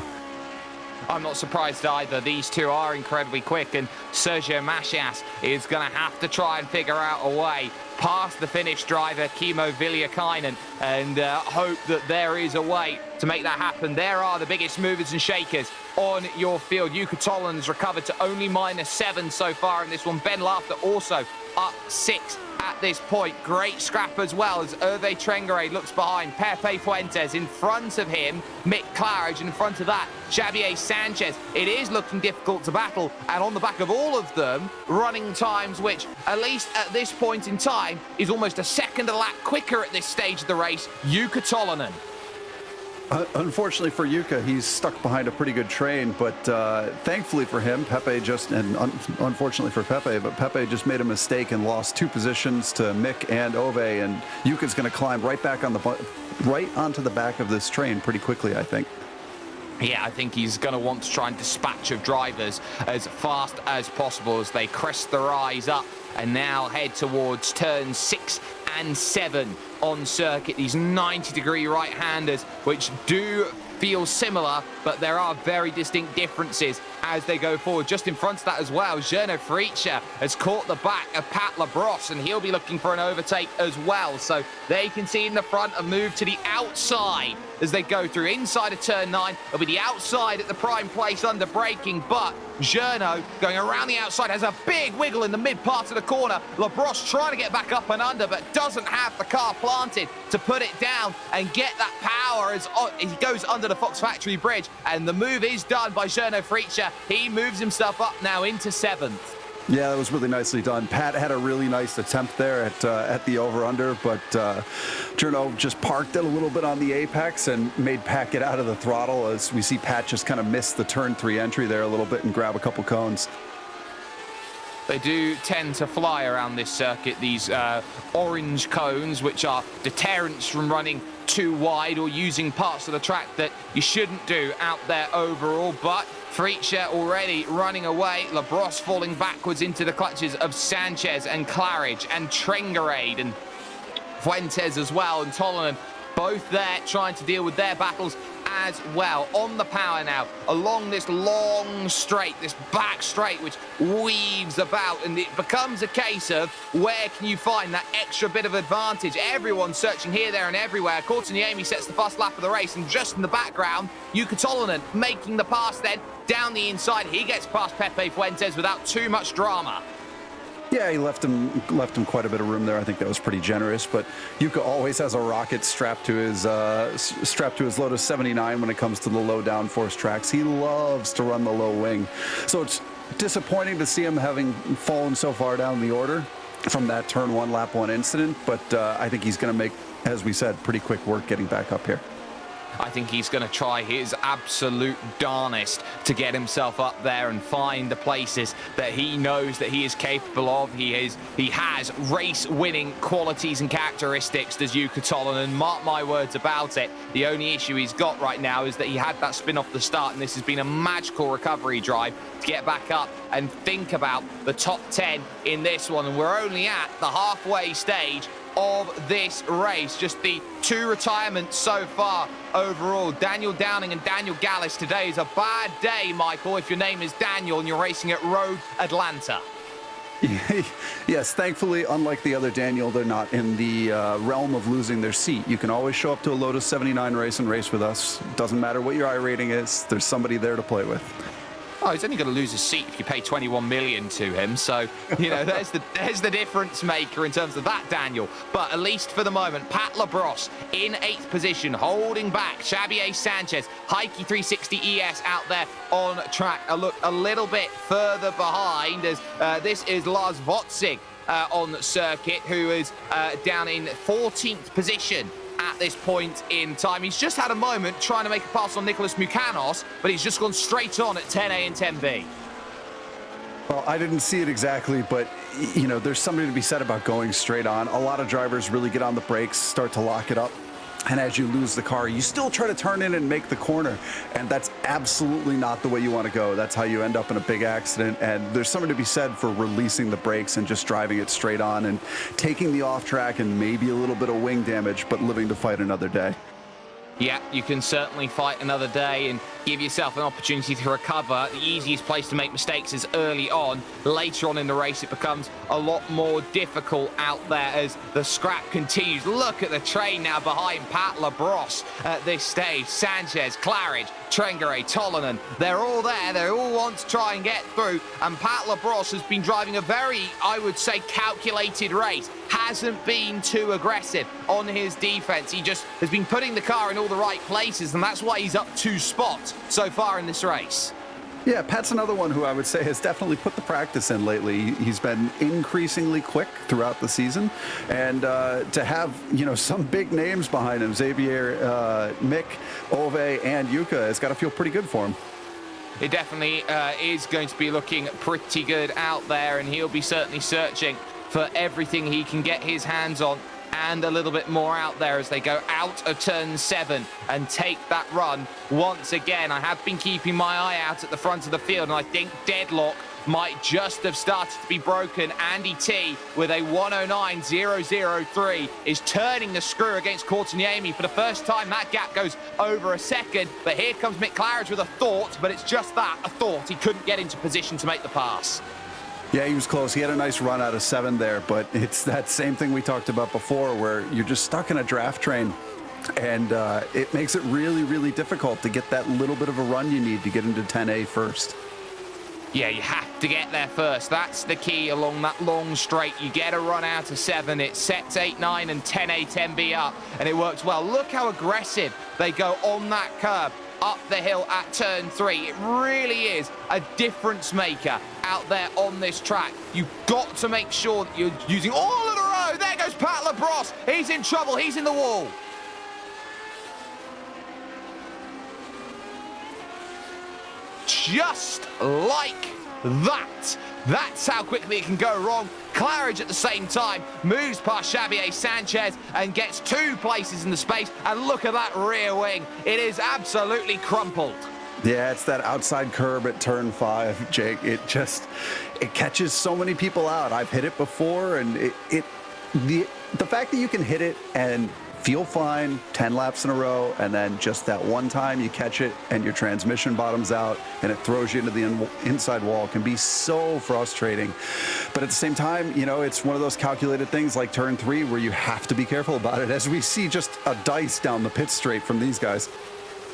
I'm not surprised either. These two are incredibly quick, and Sergio Macias is going to have to try and figure out a way past the Finnish driver, Kimmo Villiakainen, and hope that there is a way to make that happen. There are the biggest movers and shakers on your field. Jukka Tolonen's recovered to only -7 so far in this one. Ben Laughter also up 6 at this point. Great scrap as well as Hervé Trengaré looks behind. Pepe Fuentes in front of him. Mick Claridge in front of that. Xavier Sanchez. It is looking difficult to battle, and on the back of all of them, running times which, at least at this point in time, is almost a second a lap quicker at this stage of the race. Jukka Tolonen. Unfortunately for Jukka, he's stuck behind a pretty good train, but thankfully for him, unfortunately for Pepe, but Pepe just made a mistake and lost 2 positions to Mick and Ove, and Jukka's going to climb right onto the back of this train pretty quickly, I think. Yeah, I think he's going to want to try and dispatch of drivers as fast as possible as they crest the rise up and now head towards turns 6 and 7 on circuit. These 90-degree right-handers, which do feel similar, but there are very distinct differences as they go forward. Just in front of that as well, Gernot Fritzsche has caught the back of Pat Labrosse, and he'll be looking for an overtake as well. So they can see in the front and move to the outside as they go through. Inside of turn 9, it'll be the outside at the prime place under braking, but Gernot going around the outside has a big wiggle in the mid part of the corner. Labrosse trying to get back up and under, but doesn't have the car planted to put it down and get that power as he goes under the Fox Factory Bridge, and the move is done by Gernot Fritzsche. He moves himself up now into 7th. Yeah, that was really nicely done. Pat had a really nice attempt there at the over-under, but Gernot just parked it a little bit on the apex and made Pat get out of the throttle as we see Pat just kind of miss the turn 3 entry there a little bit and grab a couple cones. They do tend to fly around this circuit, these orange cones, which are deterrents from running too wide or using parts of the track that you shouldn't do out there overall. But Fritzsche already running away. Labrosse falling backwards into the clutches of Sanchez and Claridge and Trengaré and Fuentes as well, and Tolonen both there trying to deal with their battles as well. On the power now, along this long straight, this back straight, which weaves about, and it becomes a case of where can you find that extra bit of advantage? Everyone's searching here, there, and everywhere. Kohtaniemi sets the first lap of the race, and just in the background, Jukka Tolonen making the pass then down the inside. He gets past Pepe Fuentes without too much drama. Yeah, he left him quite a bit of room there. I think that was pretty generous. But Jukka always has a rocket strapped to his Lotus 79 when it comes to the low downforce tracks. He loves to run the low wing, so it's disappointing to see him having fallen so far down the order from that turn one, lap one incident. But I think he's going to make, as we said, pretty quick work getting back up here. I think he's going to try his absolute darnest to get himself up there and find the places that he knows that he is capable of. He has race-winning qualities and characteristics, does Jukka Tolonen. Mark my words about it. The only issue he's got right now is that he had that spin off the start, and this has been a magical recovery drive to get back up and think about the top 10 in this one. And we're only at the halfway stage of this race. Just the 2 retirements so far overall. Daniel Downing and Daniel Gallis. Today is a bad day, Michael, if your name is Daniel and you're racing at Road Atlanta. Yes, thankfully, unlike the other Daniel, they're not in the realm of losing their seat. You can always show up to a Lotus 79 race and race with us. Doesn't matter what your iRating is, there's somebody there to play with. Oh, he's only going to lose his seat if you pay 21 million to him. So, you know, there's the difference maker in terms of that, Daniel. But at least for the moment, Pat Labrosse in 8th position, holding back Xavier Sanchez. Heike 360 ES out there on track. Look a little bit further behind as this is Lars Votzig on circuit, who is down in 14th position at this point in time. He's just had a moment trying to make a pass on Nicholas Mukanos, but he's just gone straight on at 10A and 10B. Well, I didn't see it exactly, but, you know, there's something to be said about going straight on. A lot of drivers really get on the brakes, start to lock it up. And as you lose the car, you still try to turn in and make the corner. And that's absolutely not the way you want to go. That's how you end up in a big accident. And there's something to be said for releasing the brakes and just driving it straight on and taking the off track and maybe a little bit of wing damage, but living to fight another day. Yeah, you can certainly fight another day and give yourself an opportunity to recover. The easiest place to make mistakes is early on. Later on in the race, it becomes a lot more difficult out there as the scrap continues. Look at the train now behind Pat Labrosse at this stage. Sanchez, Claridge, Trengere, Tolonen, they're all there. They all want to try and get through. And Pat Labrosse has been driving a very, I would say, calculated race. Hasn't been too aggressive on his defense. He just has been putting the car in all the right places, and that's why he's up 2 spots so far in this race. Yeah, Pat's another one who I would say has definitely put the practice in lately. He's been increasingly quick throughout the season, and to have, you know, some big names behind him, Xavier, Mick, Ove, and Jukka, has got to feel pretty good for him. It definitely is going to be looking pretty good out there, and he'll be certainly searching for everything he can get his hands on and a little bit more out there as they go out of turn 7 and take that run once again. I have been keeping my eye out at the front of the field, and I think deadlock might just have started to be broken. Andy T with a 109.003 is turning the screw against Kohtaniemi. For the first time, that gap goes over a second, but here comes Mick Claridge with a thought, but it's just that, a thought. He couldn't get into position to make the pass. Yeah, he was close. He had a nice run out of 7 there, but it's that same thing we talked about before where you're just stuck in a draft train, and it makes it really, really difficult to get that little bit of a run you need to get into 10A first. Yeah, you have to get there first. That's the key along that long straight. You get a run out of 7. It sets 8, 9, and 10A, 10B up, and it works well. Look how aggressive they go on that curb up the hill at turn 3. It really is a difference maker out there on this track. You've got to make sure that you're using all of the road. There goes Pat Labrosse. He's in trouble. He's in the wall. Just like that. That's how quickly it can go wrong. Claridge at the same time moves past Xavier Sanchez and gets 2 places in the space. And look at that rear wing. It is absolutely crumpled. Yeah, it's that outside curb at turn 5, Jake. It catches so many people out. I've hit it before, and the fact that you can hit it and feel fine 10 laps in a row, and then just that one time you catch it and your transmission bottoms out and it throws you into the inside wall can be so frustrating. But at the same time, you know, it's one of those calculated things like turn 3 where you have to be careful about it, as we see just a dice down the pit straight from these guys.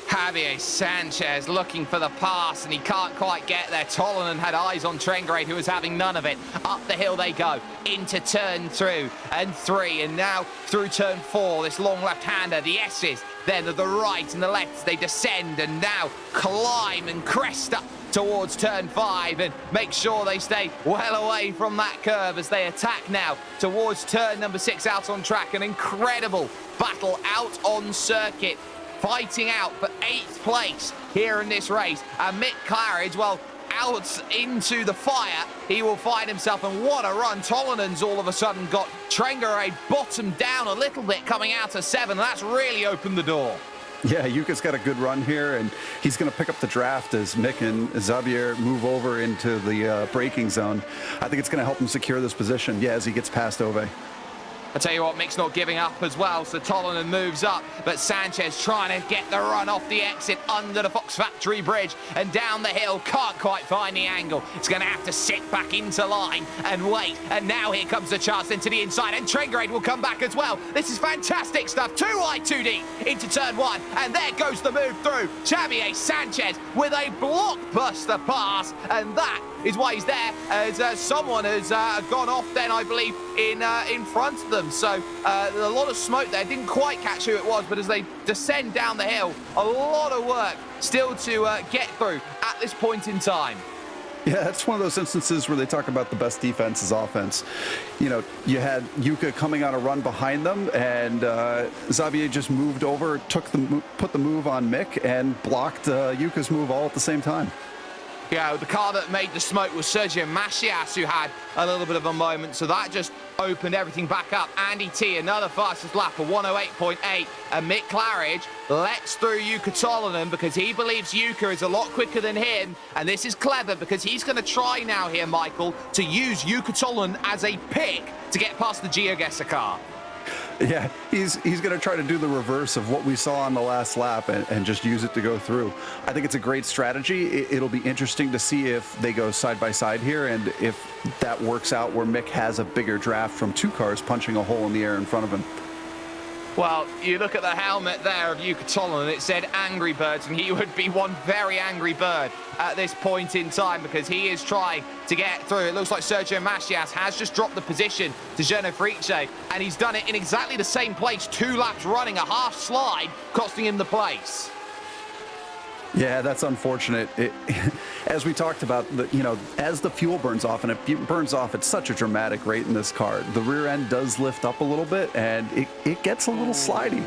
Javier Sanchez looking for the pass, and he can't quite get there. Tolonen had eyes on Trengrade, who was having none of it. Up the hill they go, into turn 2 and 3, and now through turn 4, this long left-hander, the S's, then to the right and the left, they descend and now climb and crest up towards turn 5 and make sure they stay well away from that curve as they attack now towards turn number 6 out on track. An incredible battle out on circuit, fighting out for 8th place here in this race. And Mick Claridge, well, out into the fire he will find himself, and what a run. Tolenen's all of a sudden got Trengrade bottomed down a little bit coming out of 7. That's really opened the door. Yeah, Yuka's got a good run here, and he's going to pick up the draft as Mick and Xavier move over into the braking zone. I think it's going to help him secure this position, yeah, as he gets past Ove. I tell you what, Mick's not giving up as well, so Tolonen moves up, but Sanchez trying to get the run off the exit under the Fox Factory Bridge and down the hill, can't quite find the angle. It's going to have to sit back into line and wait, and now here comes the chance into the inside, and Trengrade will come back as well. This is fantastic stuff, 2 wide, 2 deep into turn 1, and there goes the move through. Javier Sanchez with a blockbuster pass, and that is why he's there, as someone has gone off then, I believe, in front of them. So a lot of smoke there. Didn't quite catch who it was, but as they descend down the hill, a lot of work still to get through at this point in time. Yeah, it's one of those instances where they talk about the best defense is offense. You know, you had Yuka coming on a run behind them, and Xavier just moved over, put the move on Mick, and blocked Yuka's move all at the same time. Yeah, the car that made the smoke was Sergio Macias, who had a little bit of a moment, so that just opened everything back up. Andy T, another fastest lap of 108.8, and Mick Claridge lets through Yuka Tolonen because he believes Yuka is a lot quicker than him, and this is clever because he's going to try now here, Michael, to use Yuka Tolonen as a pick to get past the GeoGuessr car. Yeah, he's going to try to do the reverse of what we saw on the last lap and just use it to go through. I think it's a great strategy. It'll be interesting to see if they go side by side here and if that works out where Mick has a bigger draft from 2 cars punching a hole in the air in front of him. Well, you look at the helmet there of Yuka Tolonen, it said Angry Birds, and he would be one very angry bird at this point in time because he is trying to get through. It looks like Sergio Macias has just dropped the position to Geno Friche, and he's done it in exactly the same place, 2 laps running, a half slide, costing him the place. Yeah, that's unfortunate. As we talked about, as the fuel burns off, and it burns off at such a dramatic rate in this car, the rear end does lift up a little bit, and it gets a little slidey.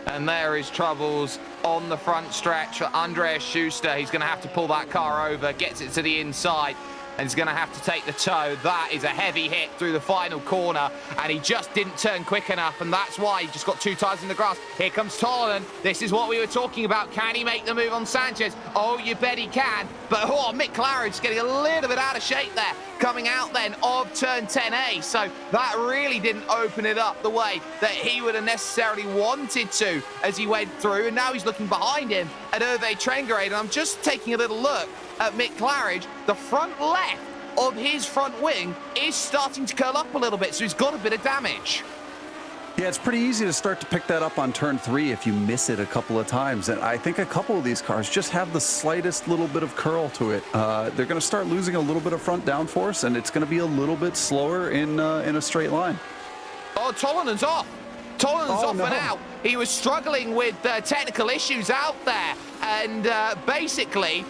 And there is troubles on the front stretch for Andreas Schuster. He's going to have to pull that car over, gets it to the inside, and he's going to have to take the toe. That is a heavy hit through the final corner, and he just didn't turn quick enough, and that's why he just got 2 tires in the grass. Here comes Tolonen. This is what we were talking about. Can he make the move on Sanchez? Oh, you bet he can. But Mick Claridge getting a little bit out of shape there, coming out then of turn 10A. So that really didn't open it up the way that he would have necessarily wanted to as he went through, and now he's looking behind him at Hervé Trengrade, and I'm just taking a little look at Mick Claridge. The front left of his front wing is starting to curl up a little bit, so he's got a bit of damage. Yeah, it's pretty easy to start to pick that up on turn 3 if you miss it a couple of times. And I think a couple of these cars just have the slightest little bit of curl to it. They're going to start losing a little bit of front downforce, and it's going to be a little bit slower in a straight line. Oh, Tolenen's off. Tolenen's off and out. He was struggling with technical issues out there, and basically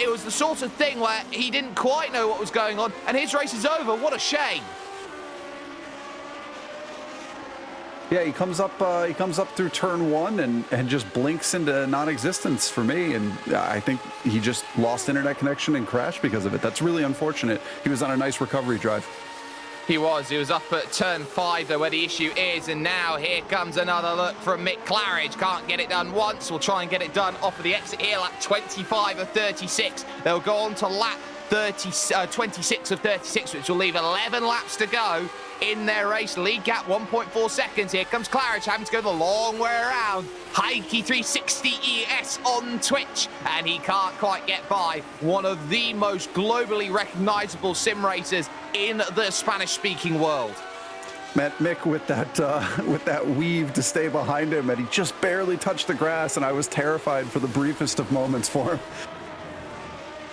it was the sort of thing where he didn't quite know what was going on, and his race is over. What a shame. Yeah, he comes up through turn 1 and just blinks into non-existence for me, and I think he just lost internet connection and crashed because of it. That's really unfortunate. He was on a nice recovery drive. He was up at turn 5 though, where the issue is, and now here comes another look from Mick Claridge. Can't get it done once. We'll try and get it done off of the exit here, lap 25 of 36. They'll go on to lap 26 of 36, which will leave 11 laps to go. in their race. Lead gap 1.4 seconds. Here comes Claridge, having to go the long way around. Heike 360 ES on Twitch, and he can't quite get by one of the most globally recognizable sim racers in the Spanish-speaking world. Met Mick with that weave to stay behind him, and he just barely touched the grass, and I was terrified for the briefest of moments for him.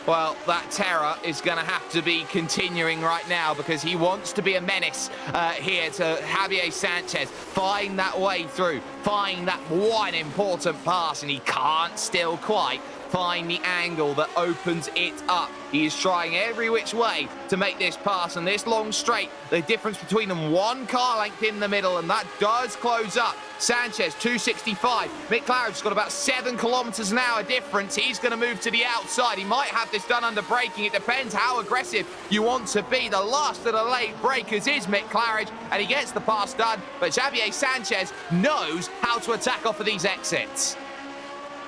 Well, that terror is going to have to be continuing right now because he wants to be a menace here to Javier Sanchez. Find that way through, find that one important pass, and he can't still quite find the angle that opens it up. He is trying every which way to make this pass, and this long straight, the difference between them, 1 car length in the middle, and that does close up. Sanchez 265. Mick Claridge's got about 7 kilometers an hour difference. He's going to move to the outside. He might have this done under braking. It depends how aggressive you want to be. The last of the late breakers is Mick Claridge, and he gets the pass done, but Javier Sanchez knows how to attack off of these exits.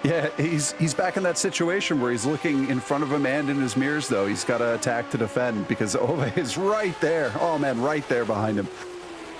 Yeah, he's back in that situation where he's looking in front of him and in his mirrors, though. He's got to attack to defend because Ove is right there. Oh, man, right there behind him.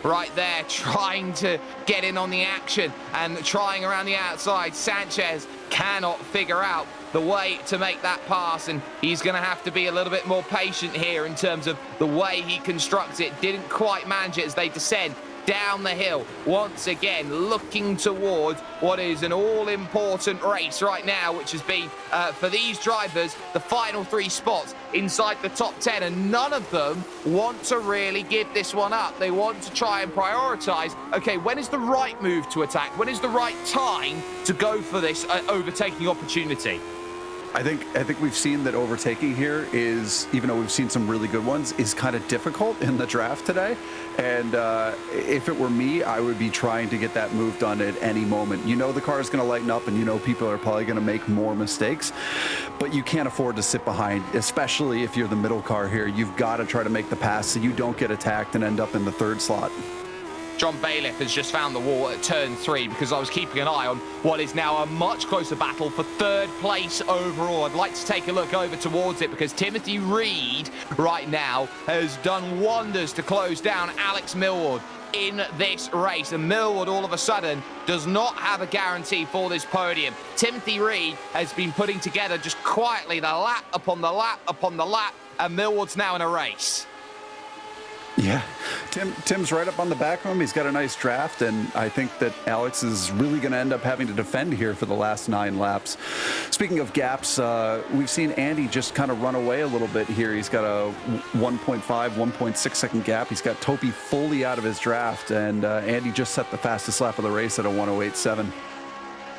Right there, trying to get in on the action and trying around the outside. Sanchez cannot figure out the way to make that pass, and he's going to have to be a little bit more patient here in terms of the way he constructs it. Didn't quite manage it as they descend down the hill, once again looking towards what is an all-important race right now, which has been, for these drivers, the final 3 spots inside the top 10, and none of them want to really give this one up. They want to try and prioritize, okay, when is the right move to attack? When is the right time to go for this overtaking opportunity? I think we've seen that overtaking here is, even though we've seen some really good ones, is kind of difficult in the draft today. And if it were me, I would be trying to get that move done at any moment. You know the car is going to lighten up, and you know people are probably going to make more mistakes, but you can't afford to sit behind, especially if you're the middle car here. You've got to try to make the pass so you don't get attacked and end up in the 3rd slot. John Bailiff has just found the wall at turn 3 because I was keeping an eye on what is now a much closer battle for 3rd place overall. I'd like to take a look over towards it because Timothy Reed right now has done wonders to close down Alex Millward in this race, and Millward all of a sudden does not have a guarantee for this podium. Timothy Reed has been putting together just quietly the lap upon the lap upon the lap, and Millward's now in a race. Yeah, Tim's right up on the back of him. He's got a nice draft, and I think that Alex is really going to end up having to defend here for the last 9 laps. Speaking of gaps, we've seen Andy just kind of run away a little bit here. He's got a 1.5, 1.6 second gap. He's got Topi fully out of his draft, and Andy just set the fastest lap of the race at a 1:08.7.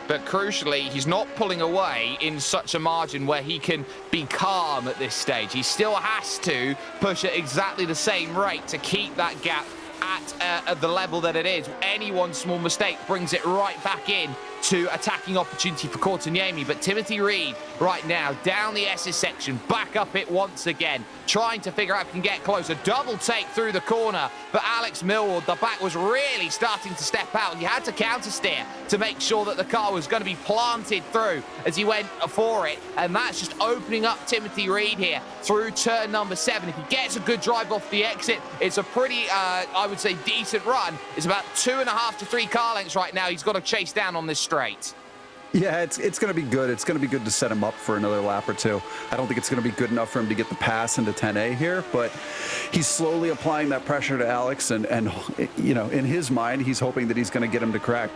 But crucially, he's not pulling away in such a margin where he can be calm at this stage. He still has to push at exactly the same rate to keep that gap at the level that it is. Any one small mistake brings it right back in to attacking opportunity for Courtaniemi. But Timothy Reed right now down the S's section, back up it once again, trying to figure out if he can get closer. Double take through the corner, but Alex Millward, the back was really starting to step out, and you had to counter steer to make sure that the car was going to be planted through as he went for it, and that's just opening up Timothy Reed here through turn number 7. If he gets a good drive off the exit, it's a pretty, I would say, decent run. It's about 2.5 to 3 car lengths right now he's got to chase down on this straight. Yeah, it's going to be good. It's going to be good to set him up for another lap or 2. I don't think it's going to be good enough for him to get the pass into 10A here, but he's slowly applying that pressure to Alex, and you know, in his mind, he's hoping that he's going to get him to crack.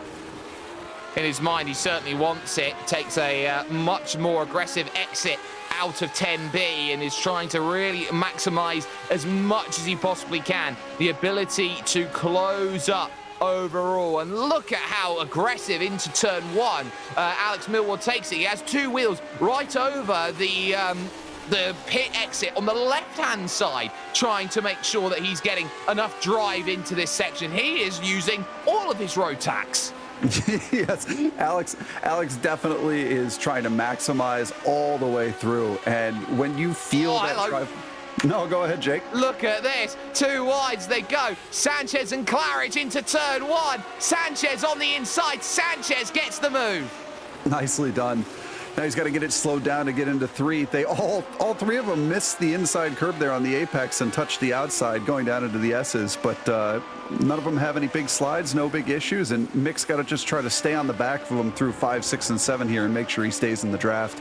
In his mind, he certainly wants it. Takes a much more aggressive exit out of 10B and is trying to really maximize as much as he possibly can the ability to close up overall. And look at how aggressive into turn 1 Alex Millward takes it. He has 2 wheels right over the pit exit on the left-hand side, trying to make sure that he's getting enough drive into this section. He is using all of his road tax. Yes, Alex definitely is trying to maximize all the way through, and when you feel that drive... No, go ahead, Jake. Look at this. 2 wides they go. Sanchez and Claridge into turn 1. Sanchez on the inside. Sanchez gets the move. Nicely done. Now he's got to get it slowed down to get into 3. They all 3 of them missed the inside curb there on the apex and touched the outside going down into the S's, but none of them have any big slides, no big issues, and Mick's got to just try to stay on the back of them through 5, 6, and 7 here and make sure he stays in the draft.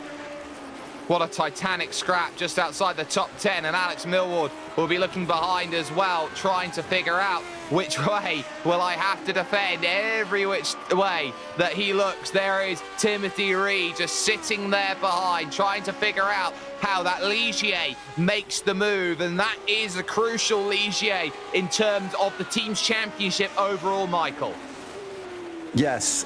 What a titanic scrap just outside the top 10, and Alex Millward will be looking behind as well, trying to figure out which way will I have to defend. Every which way that he looks, there is Timothy Reed just sitting there behind, trying to figure out how that Ligier makes the move, and that is a crucial Ligier in terms of the team's championship overall, Michael. Yes,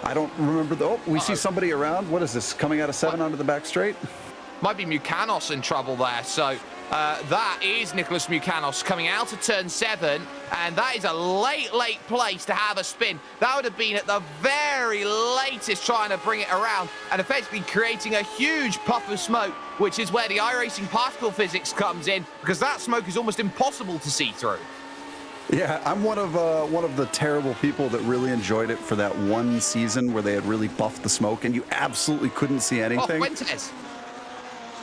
I don't remember the... Oh, we see somebody around. What is this? Coming out of 7 onto the back straight? Might be Mucanos in trouble there. So that is Nicholas Mucanos coming out of turn 7. And that is a late place to have a spin. That would have been at the very latest trying to bring it around and effectively creating a huge puff of smoke, which is where the iRacing particle physics comes in, because that smoke is almost impossible to see through. Yeah, I'm one of the terrible people that really enjoyed it for that one season where they had really buffed the smoke and you absolutely couldn't see anything. Oh, Fuentes.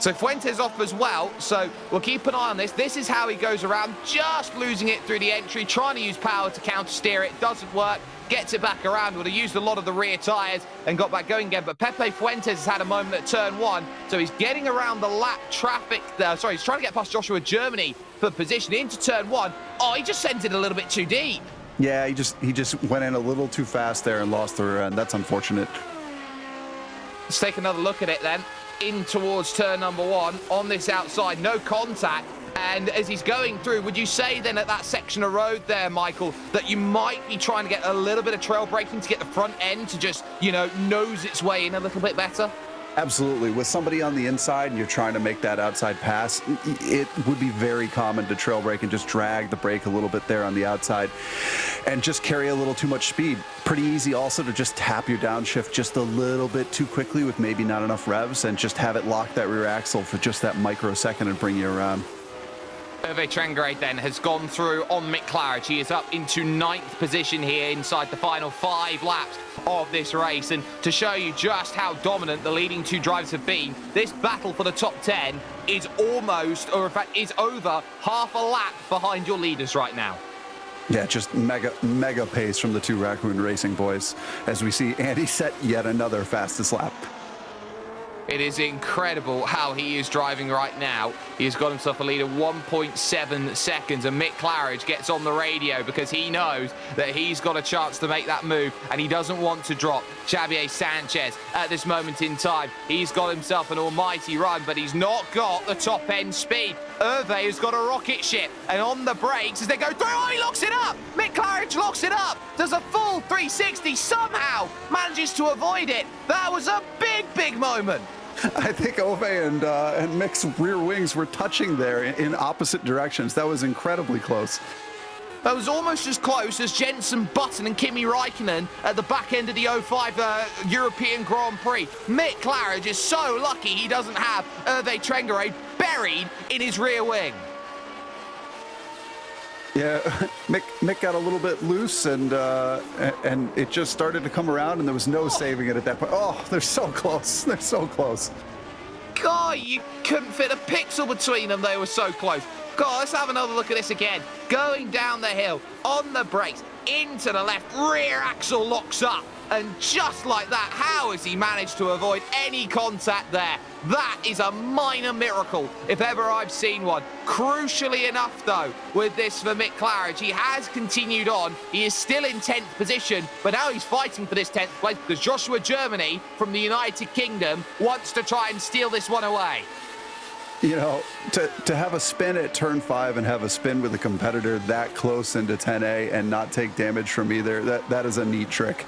So Fuentes off as well, so we'll keep an eye on this. This is how he goes around, just losing it through the entry, trying to use power to counter steer it. Doesn't work, gets it back around. Would have used a lot of the rear tyres and got back going again. But Pepe Fuentes has had a moment at turn 1, so he's getting around the lap traffic there. Sorry, he's trying to get past Joshua Germany for position into turn 1. Oh, he just sends it a little bit too deep. Yeah, he just went in a little too fast there and lost the rear end. That's unfortunate. Let's take another look at it then. In towards turn number 1 on this outside, no contact. And as he's going through, would you say then at that section of road there, Michael, that you might be trying to get a little bit of trail braking to get the front end to just, you know, nose its way in a little bit better? Absolutely. With somebody on the inside and you're trying to make that outside pass, it would be very common to trail brake and just drag the brake a little bit there on the outside and just carry a little too much speed. Pretty easy also to just tap your downshift just a little bit too quickly with maybe not enough revs and just have it lock that rear axle for just that microsecond and bring you around. Hervé Trengrade then has gone through on Mick Claridge. He is up into 9th position here inside the final 5 laps of this race. And to show you just how dominant the leading 2 drivers have been, this battle for the top 10 is almost, or in fact is over half a lap behind your leaders right now. Yeah, just mega pace from the 2 Raccoon Racing boys as we see Andy set yet another fastest lap. It is incredible how he is driving right now. He has got himself a lead of 1.7 seconds, and Mick Claridge gets on the radio because he knows that he's got a chance to make that move, and he doesn't want to drop Xavier Sanchez at this moment in time. He's got himself an almighty run, but he's not got the top-end speed. Hervé has got a rocket ship, and on the brakes as they go through, oh, he locks it up! Mick Claridge locks it up, does a full 360, somehow manages to avoid it. That was a big moment. I think Hervé and Mick's rear wings were touching there in opposite directions. That was incredibly close. That was almost as close as Jenson Button and Kimi Räikkönen at the back end of the 05 European Grand Prix. Mick Claridge is so lucky he doesn't have Hervé Trengrade buried in his rear wing. Yeah, Mick got a little bit loose and it just started to come around and there was no saving it at that point. Oh, they're so close. They're so close. God, you couldn't fit a pixel between them. They were so close. God, let's have another look at this again. Going down the hill, on the brakes, into the left, rear axle locks up. And just like that, how has he managed to avoid any contact there? That is a minor miracle, if ever I've seen one. Crucially enough, though, with this for Mick Claridge, he has continued on. He is still in 10th position, but now he's fighting for this 10th place because Joshua Germany from the United Kingdom wants to try and steal this one away. You know, to have a spin at turn 5 and have a spin with a competitor that close into 10A and not take damage from either, that is a neat trick.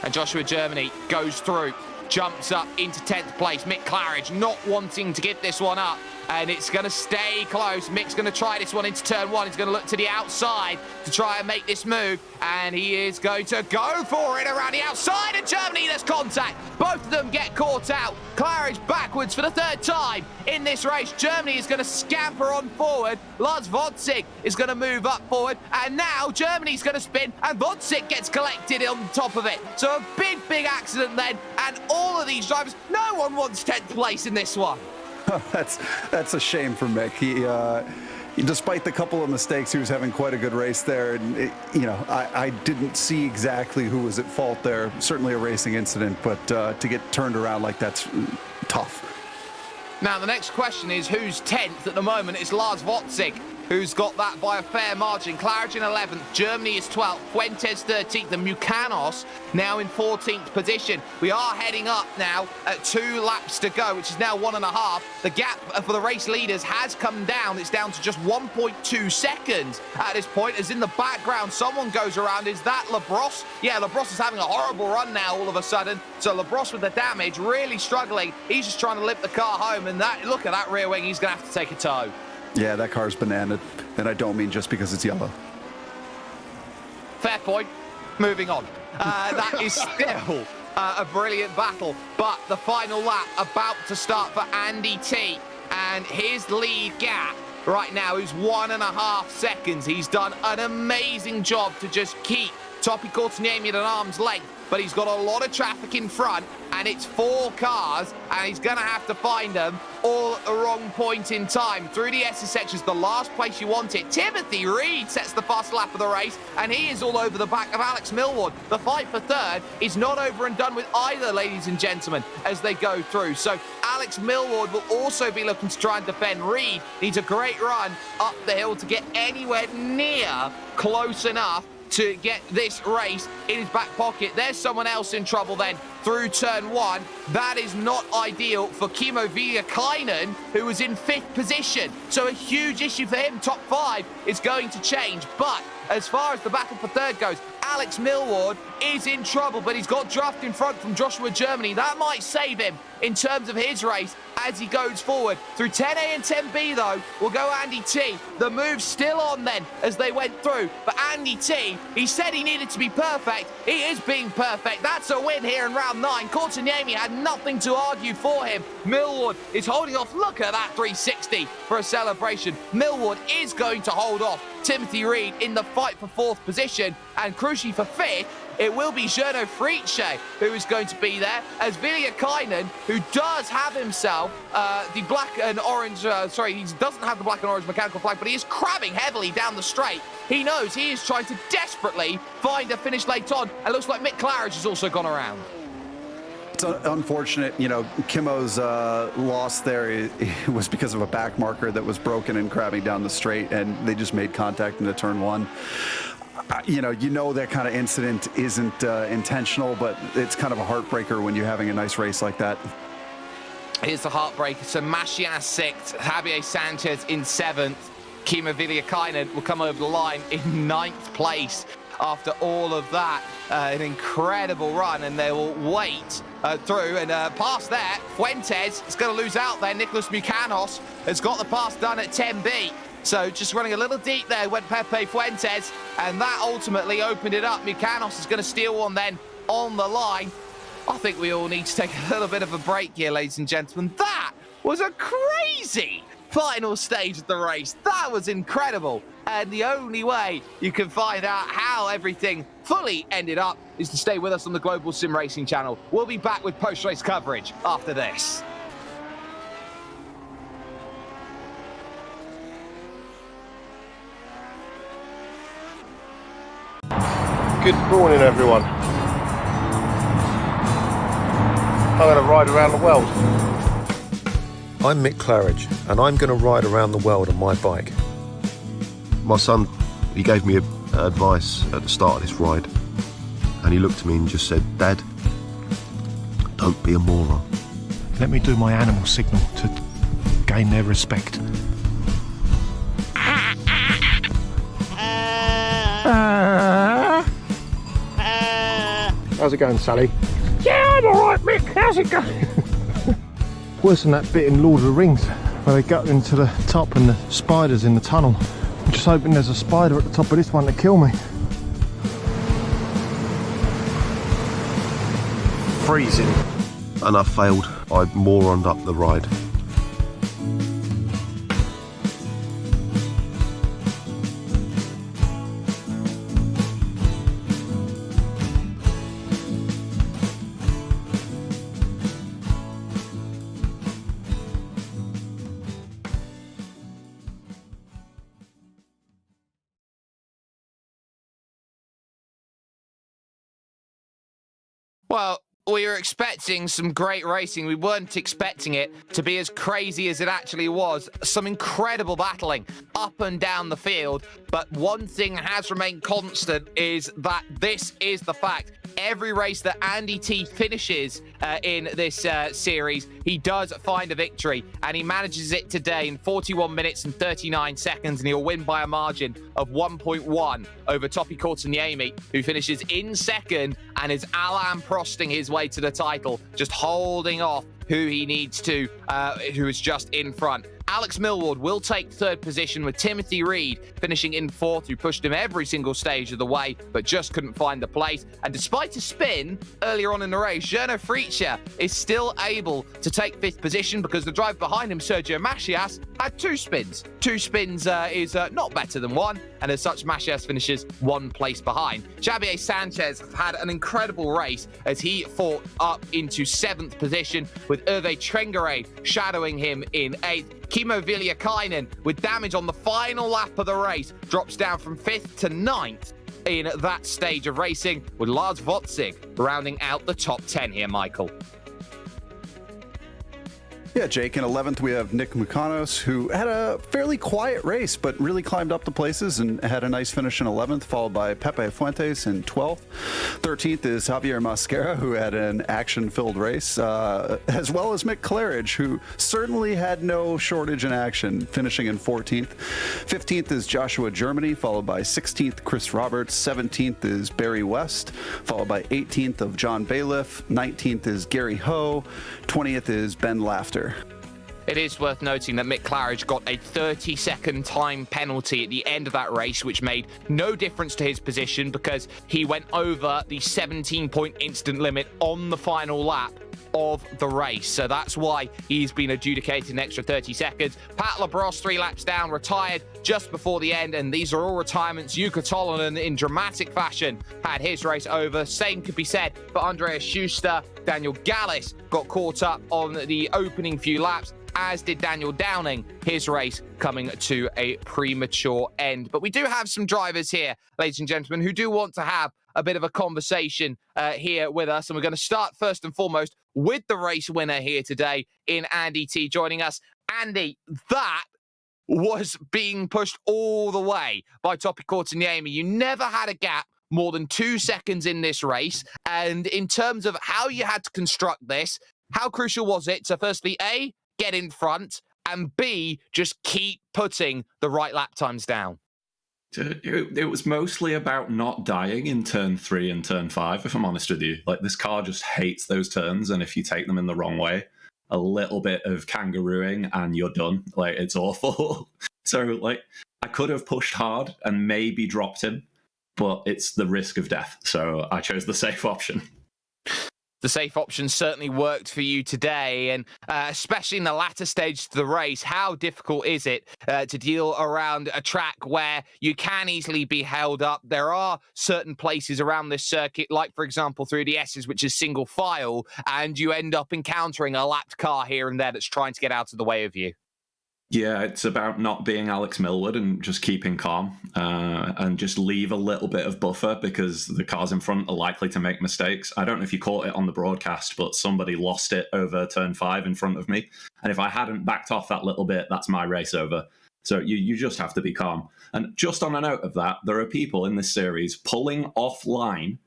And Joshua Germany goes through, jumps up into 10th place. Mick Claridge not wanting to give this one up and it's going to stay close. Mick's going to try this one into turn one. He's going to look to the outside to try and make this move, and he is going to go for it around the outside, and Germany, there's contact. Both of them get caught out. Claridge backwards for the third time in this race. Germany is going to scamper on forward. Lars Vodsig is going to move up forward, and now Germany's going to spin, and Vodsig gets collected on top of it. So a big accident then, and all of these drivers, no one wants 10th place in this one. That's a shame for Mick. He, despite the couple of mistakes, he was having quite a good race there. And I didn't see exactly who was at fault there. Certainly a racing incident, but to get turned around like that's tough. Now the next question is who's 10th at the moment? It's Lars Vodsig who's got that by a fair margin. Claridge in 11th, Germany is 12th, Fuentes 13th, and Mucanos now in 14th position. We are heading up now at 2 laps to go, which is now 1.5. The gap for the race leaders has come down. It's down to just 1.2 seconds at this point, as in the background someone goes around. Is that Labrosse? Yeah, Labrosse is having a horrible run now all of a sudden. So Labrosse with the damage, really struggling. He's just trying to limp the car home, and look at that rear wing. He's going to have to take a tow. Yeah, that car's bananaed, and I don't mean just because it's yellow. Fair point. Moving on. That is still a brilliant battle, but the final lap about to start for Andy T, and his lead gap right now is 1.5 seconds. He's done an amazing job to just keep Topi Courtiniemi at an arm's length, but he's got a lot of traffic in front, and it's 4 cars, and he's going to have to find them all at the wrong point in time. Through the SS sections, the last place you want it. Timothy Reed sets the fast lap of the race, and he is all over the back of Alex Millward. The fight for third is not over and done with either, ladies and gentlemen, as they go through. So Alex Millward will also be looking to try and defend. Reed needs a great run up the hill to get anywhere near close enough to get this race in his back pocket. There's someone else in trouble then through turn 1. That is not ideal for Kimmo Viljakainen, who was in 5th position. So a huge issue for him. Top 5 is going to change. But as far as the battle for third goes, Alex Millward is in trouble, but he's got draft in front from Joshua Germany. That might save him in terms of his race as he goes forward. Through 10A and 10B, though, will go Andy T. The move's still on then as they went through. But Andy T, he said he needed to be perfect. He is being perfect. That's a win here in round 9. Courtiniemi had nothing to argue for him. Millward is holding off. Look at that 360 for a celebration. Millward is going to hold off Timothy Reed in the fight for 4th position, and crucially for 5th, it will be Jerno Friche who is going to be there, as Viljakainen, who does have himself the black and orange, he doesn't have the black and orange mechanical flag, but he is crabbing heavily down the straight. He knows he is trying to desperately find a finish late on, and looks like Mick Claridge has also gone around. It's unfortunate, Kimmo's loss there it was because of a back marker that was broken and crabbing down the straight, and they just made contact into turn 1. You know that kind of incident isn't intentional, but it's kind of a heartbreaker when you're having a nice race like that. Here's the heartbreaker. So Machias 6th, Javier Sanchez in 7th. Kimmo Viljakainen will come over the line in 9th place after all of that. An incredible run, and they will wait through, and past there, Fuentes is going to lose out there. Nicholas Mucanos has got the pass done at 10B. So just running a little deep there went Pepe Fuentes, and that ultimately opened it up. Mucanos is going to steal one then on the line. I think we all need to take a little bit of a break here, ladies and gentlemen. That was a crazy final stage of the race. That was incredible. And the only way you can find out how everything fully ended up is to stay with us on the Global SimRacing Channel. We'll be back with post-race coverage after this. Good morning, everyone. I'm going to ride around the world. I'm Mick Claridge, and I'm going to ride around the world on my bike. My son, he gave me advice at the start of this ride, and he looked at me and just said, "Dad, don't be a moron." Let me do my animal signal to gain their respect. How's it going, Sally? Yeah, I'm alright, Mick. How's it going? Worse than that bit in Lord of the Rings where they got into the top and the spiders in the tunnel. I'm just hoping there's a spider at the top of this one to kill me. Freezing. And I failed. I moroned up the ride. Well, we were expecting some great racing. We weren't expecting it to be as crazy as it actually was. Some incredible battling up and down the field. But one thing has remained constant is that this is the fact. Every race that Andy T finishes in this series, he does find a victory, and he manages it today in 41 minutes and 39 seconds, and he'll win by a margin of 1.1 over Topi Courtaniemi, who finishes in second, and is Alain Prosting his way to the title, just holding off who he needs to, who is just in front. Alex Millward will take third position with Timothy Reed finishing in fourth, who pushed him every single stage of the way, but just couldn't find the place. And despite a spin earlier on in the race, Gernot Fritsch is still able to take fifth position because the driver behind him, Sergio Macias, had two spins. Two spins is not better than one, and as such, Macias finishes one place behind. Xavier Sanchez had an incredible race as he fought up into seventh position, with Hervé Trengaret shadowing him in eighth. Kimmo Villiakainen, with damage on the final lap of the race, drops down from 5th to 9th in that stage of racing, with Lars Votzig rounding out the top 10 here, Michael. Yeah, Jake, in 11th we have Nick Mukanos, who had a fairly quiet race, but really climbed up the places and had a nice finish in 11th, followed by Pepe Fuentes in 12th. 13th is Javier Mascara, who had an action-filled race, as well as Mick Claridge, who certainly had no shortage in action, finishing in 14th. 15th is Joshua Germany, followed by 16th Chris Roberts. 17th is Barry West, followed by 18th of John Bailiff. 19th is Gary Ho. 20th is Ben Laughter. It is worth noting that Mick Claridge got a 30-second time penalty at the end of that race, which made no difference to his position because he went over the 17-point instant limit on the final lap of the race. So that's why he's been adjudicated an extra 30 seconds. Pat Labrosse, 3 laps down, retired just before the end, and these are all retirements. Jukka Tolonen, in dramatic fashion, had his race over. Same could be said for Andreas Schuster. Daniel Gallis got caught up on the opening few laps, as did Daniel Downing, his race coming to a premature end. But we do have some drivers here, ladies and gentlemen, who do want to have a bit of a conversation here with us. And we're going to start first and foremost with the race winner here today in Andy T joining us. Andy, that was being pushed all the way by Topi Courtaniemi. You never had a gap more than 2 seconds in this race. And in terms of how you had to construct this, how crucial was it to firstly, A, get in front, and B, just keep putting the right lap times down? It was mostly about not dying in turn 3 and turn 5, if I'm honest with you. Like, this car just hates those turns, and if you take them in the wrong way, a little bit of kangarooing and you're done. Like, it's awful. So, like, I could have pushed hard and maybe dropped him, but it's the risk of death. So I chose the safe option. The safe option certainly worked for you today, and especially in the latter stage of the race, how difficult is it to deal around a track where you can easily be held up? There are certain places around this circuit, like, for example, through the S's, which is single file, and you end up encountering a lapped car here and there that's trying to get out of the way of you. Yeah, it's about not being Alex Millward and just keeping calm and just leave a little bit of buffer because the cars in front are likely to make mistakes. I don't know if you caught it on the broadcast, but somebody lost it over turn 5 in front of me. And if I hadn't backed off that little bit, that's my race over. So you just have to be calm. And just on a note of that, there are people in this series pulling offline,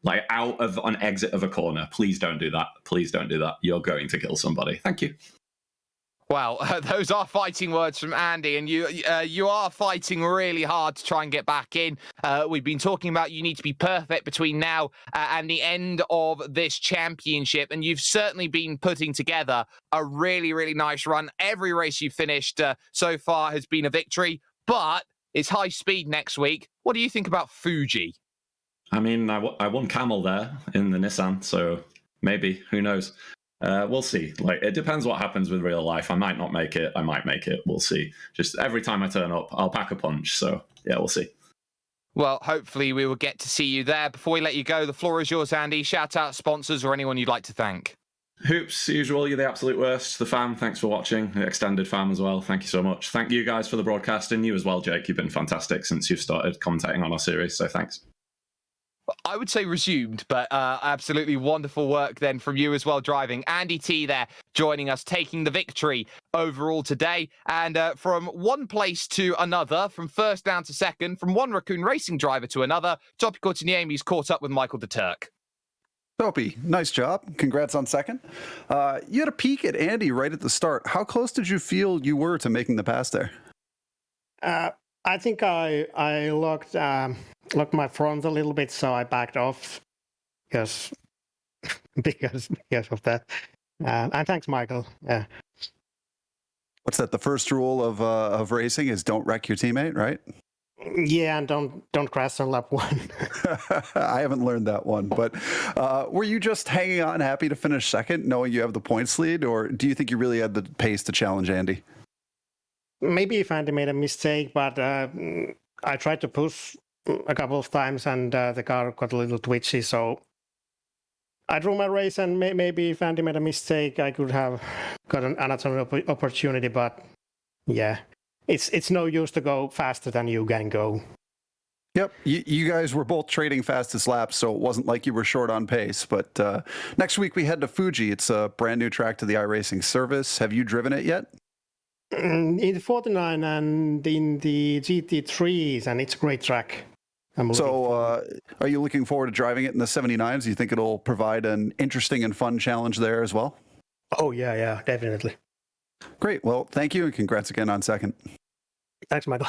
like out of an exit of a corner. Please don't do that. Please don't do that. You're going to kill somebody. Thank you. Well, those are fighting words from Andy, and you are fighting really hard to try and get back in. We've been talking about you need to be perfect between now and the end of this championship, and you've certainly been putting together a really, really nice run. Every race you've finished so far has been a victory, but it's high speed next week. What do you think about Fuji? I mean, I won Camel there in the Nissan, so maybe, who knows? We'll see. Like, it depends what happens with real life. I might not make it. I might make it. We'll see. Just every time I turn up, I'll pack a punch. So, yeah, we'll see. Well, hopefully we will get to see you there. Before we let you go, the floor is yours, Andy. Shout out sponsors or anyone you'd like to thank. Hoops, usual, you're the absolute worst. The fam, thanks for watching. The extended fam as well, thank you so much. Thank you guys for the broadcast, and you as well, Jake. You've been fantastic since you've started commentating on our series, so thanks. I would say resumed, but absolutely wonderful work then from you as well, driving. Andy T there joining us, taking the victory overall today. And from one place to another, from first down to second, from one Raccoon Racing driver to another, Topi Courtiniemi's caught up with Michael de Turk. Topi, nice job. Congrats on second. You had a peek at Andy right at the start. How close did you feel you were to making the pass there? I think I locked my front a little bit, so I backed off because of that. And thanks, Michael. Yeah. What's that? The first rule of racing is don't wreck your teammate, right? Yeah, and don't crash on lap one. I haven't learned that one, but were you just hanging on, happy to finish second, knowing you have the points lead, or do you think you really had the pace to challenge Andy? Maybe if Andy made a mistake, but I tried to push a couple of times, and the car got a little twitchy, so I drew my race, and maybe if Andy made a mistake, I could have got another opportunity, but yeah. It's no use to go faster than you can go. Yep, you guys were both trading fastest laps, so it wasn't like you were short on pace. But next week we head to Fuji. It's a brand new track to the iRacing service. Have you driven it yet? In the 49 and in the GT3s, and it's a great track. So are you looking forward to driving it in the 79s? Do you think it'll provide an interesting and fun challenge there as well? Oh, yeah, definitely. Great. Well, thank you, and congrats again on second. Thanks, Michael.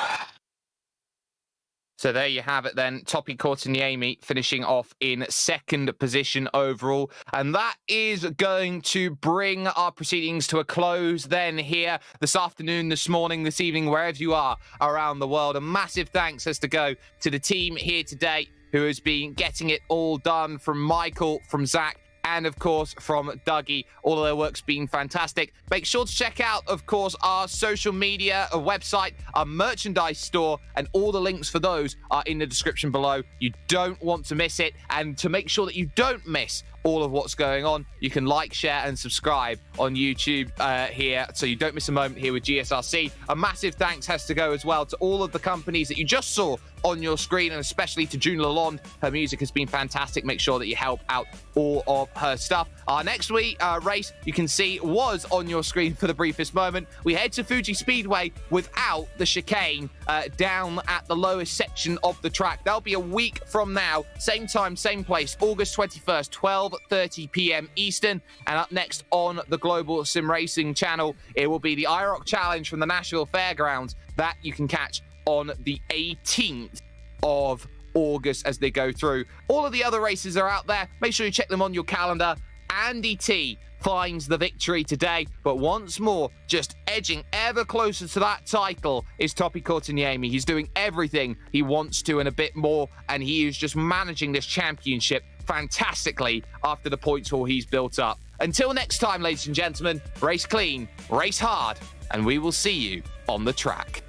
So there you have it then. Topi Courtiniemi finishing off in second position overall. And that is going to bring our proceedings to a close then here this afternoon, this morning, this evening, wherever you are around the world. A massive thanks has to go to the team here today who has been getting it all done, from Michael, from Zach, and of course from Dougie. All of their work's been fantastic. Make sure to check out, of course, our social media, a website, our merchandise store, and all the links for those are in the description below. You don't want to miss it. And to make sure that you don't miss all of what's going on, you can like, share, and subscribe on YouTube here, so you don't miss a moment here with GSRC. A massive thanks has to go as well to all of the companies that you just saw on your screen, and especially to June Lalonde. Her music has been fantastic. Make sure that you help out all of her stuff. Our next week race, you can see, was on your screen for the briefest moment. We head to Fuji Speedway without the chicane down at the lowest section of the track. That'll be a week from now, same time, same place, August 21st, 12:30 p.m. Eastern. And up next on the Global SimRacing Channel, it will be the iRock Challenge from the Nashville Fairgrounds that you can catch on the 18th of August as they go through. All of the other races are out there. Make sure you check them on your calendar. Andy T finds the victory today, but once more, just edging ever closer to that title is Topi Courtiniemi. He's doing everything he wants to and a bit more, and he is just managing this championship fantastically after the points haul he's built up. Until next time, ladies and gentlemen, race clean, race hard, and we will see you on the track.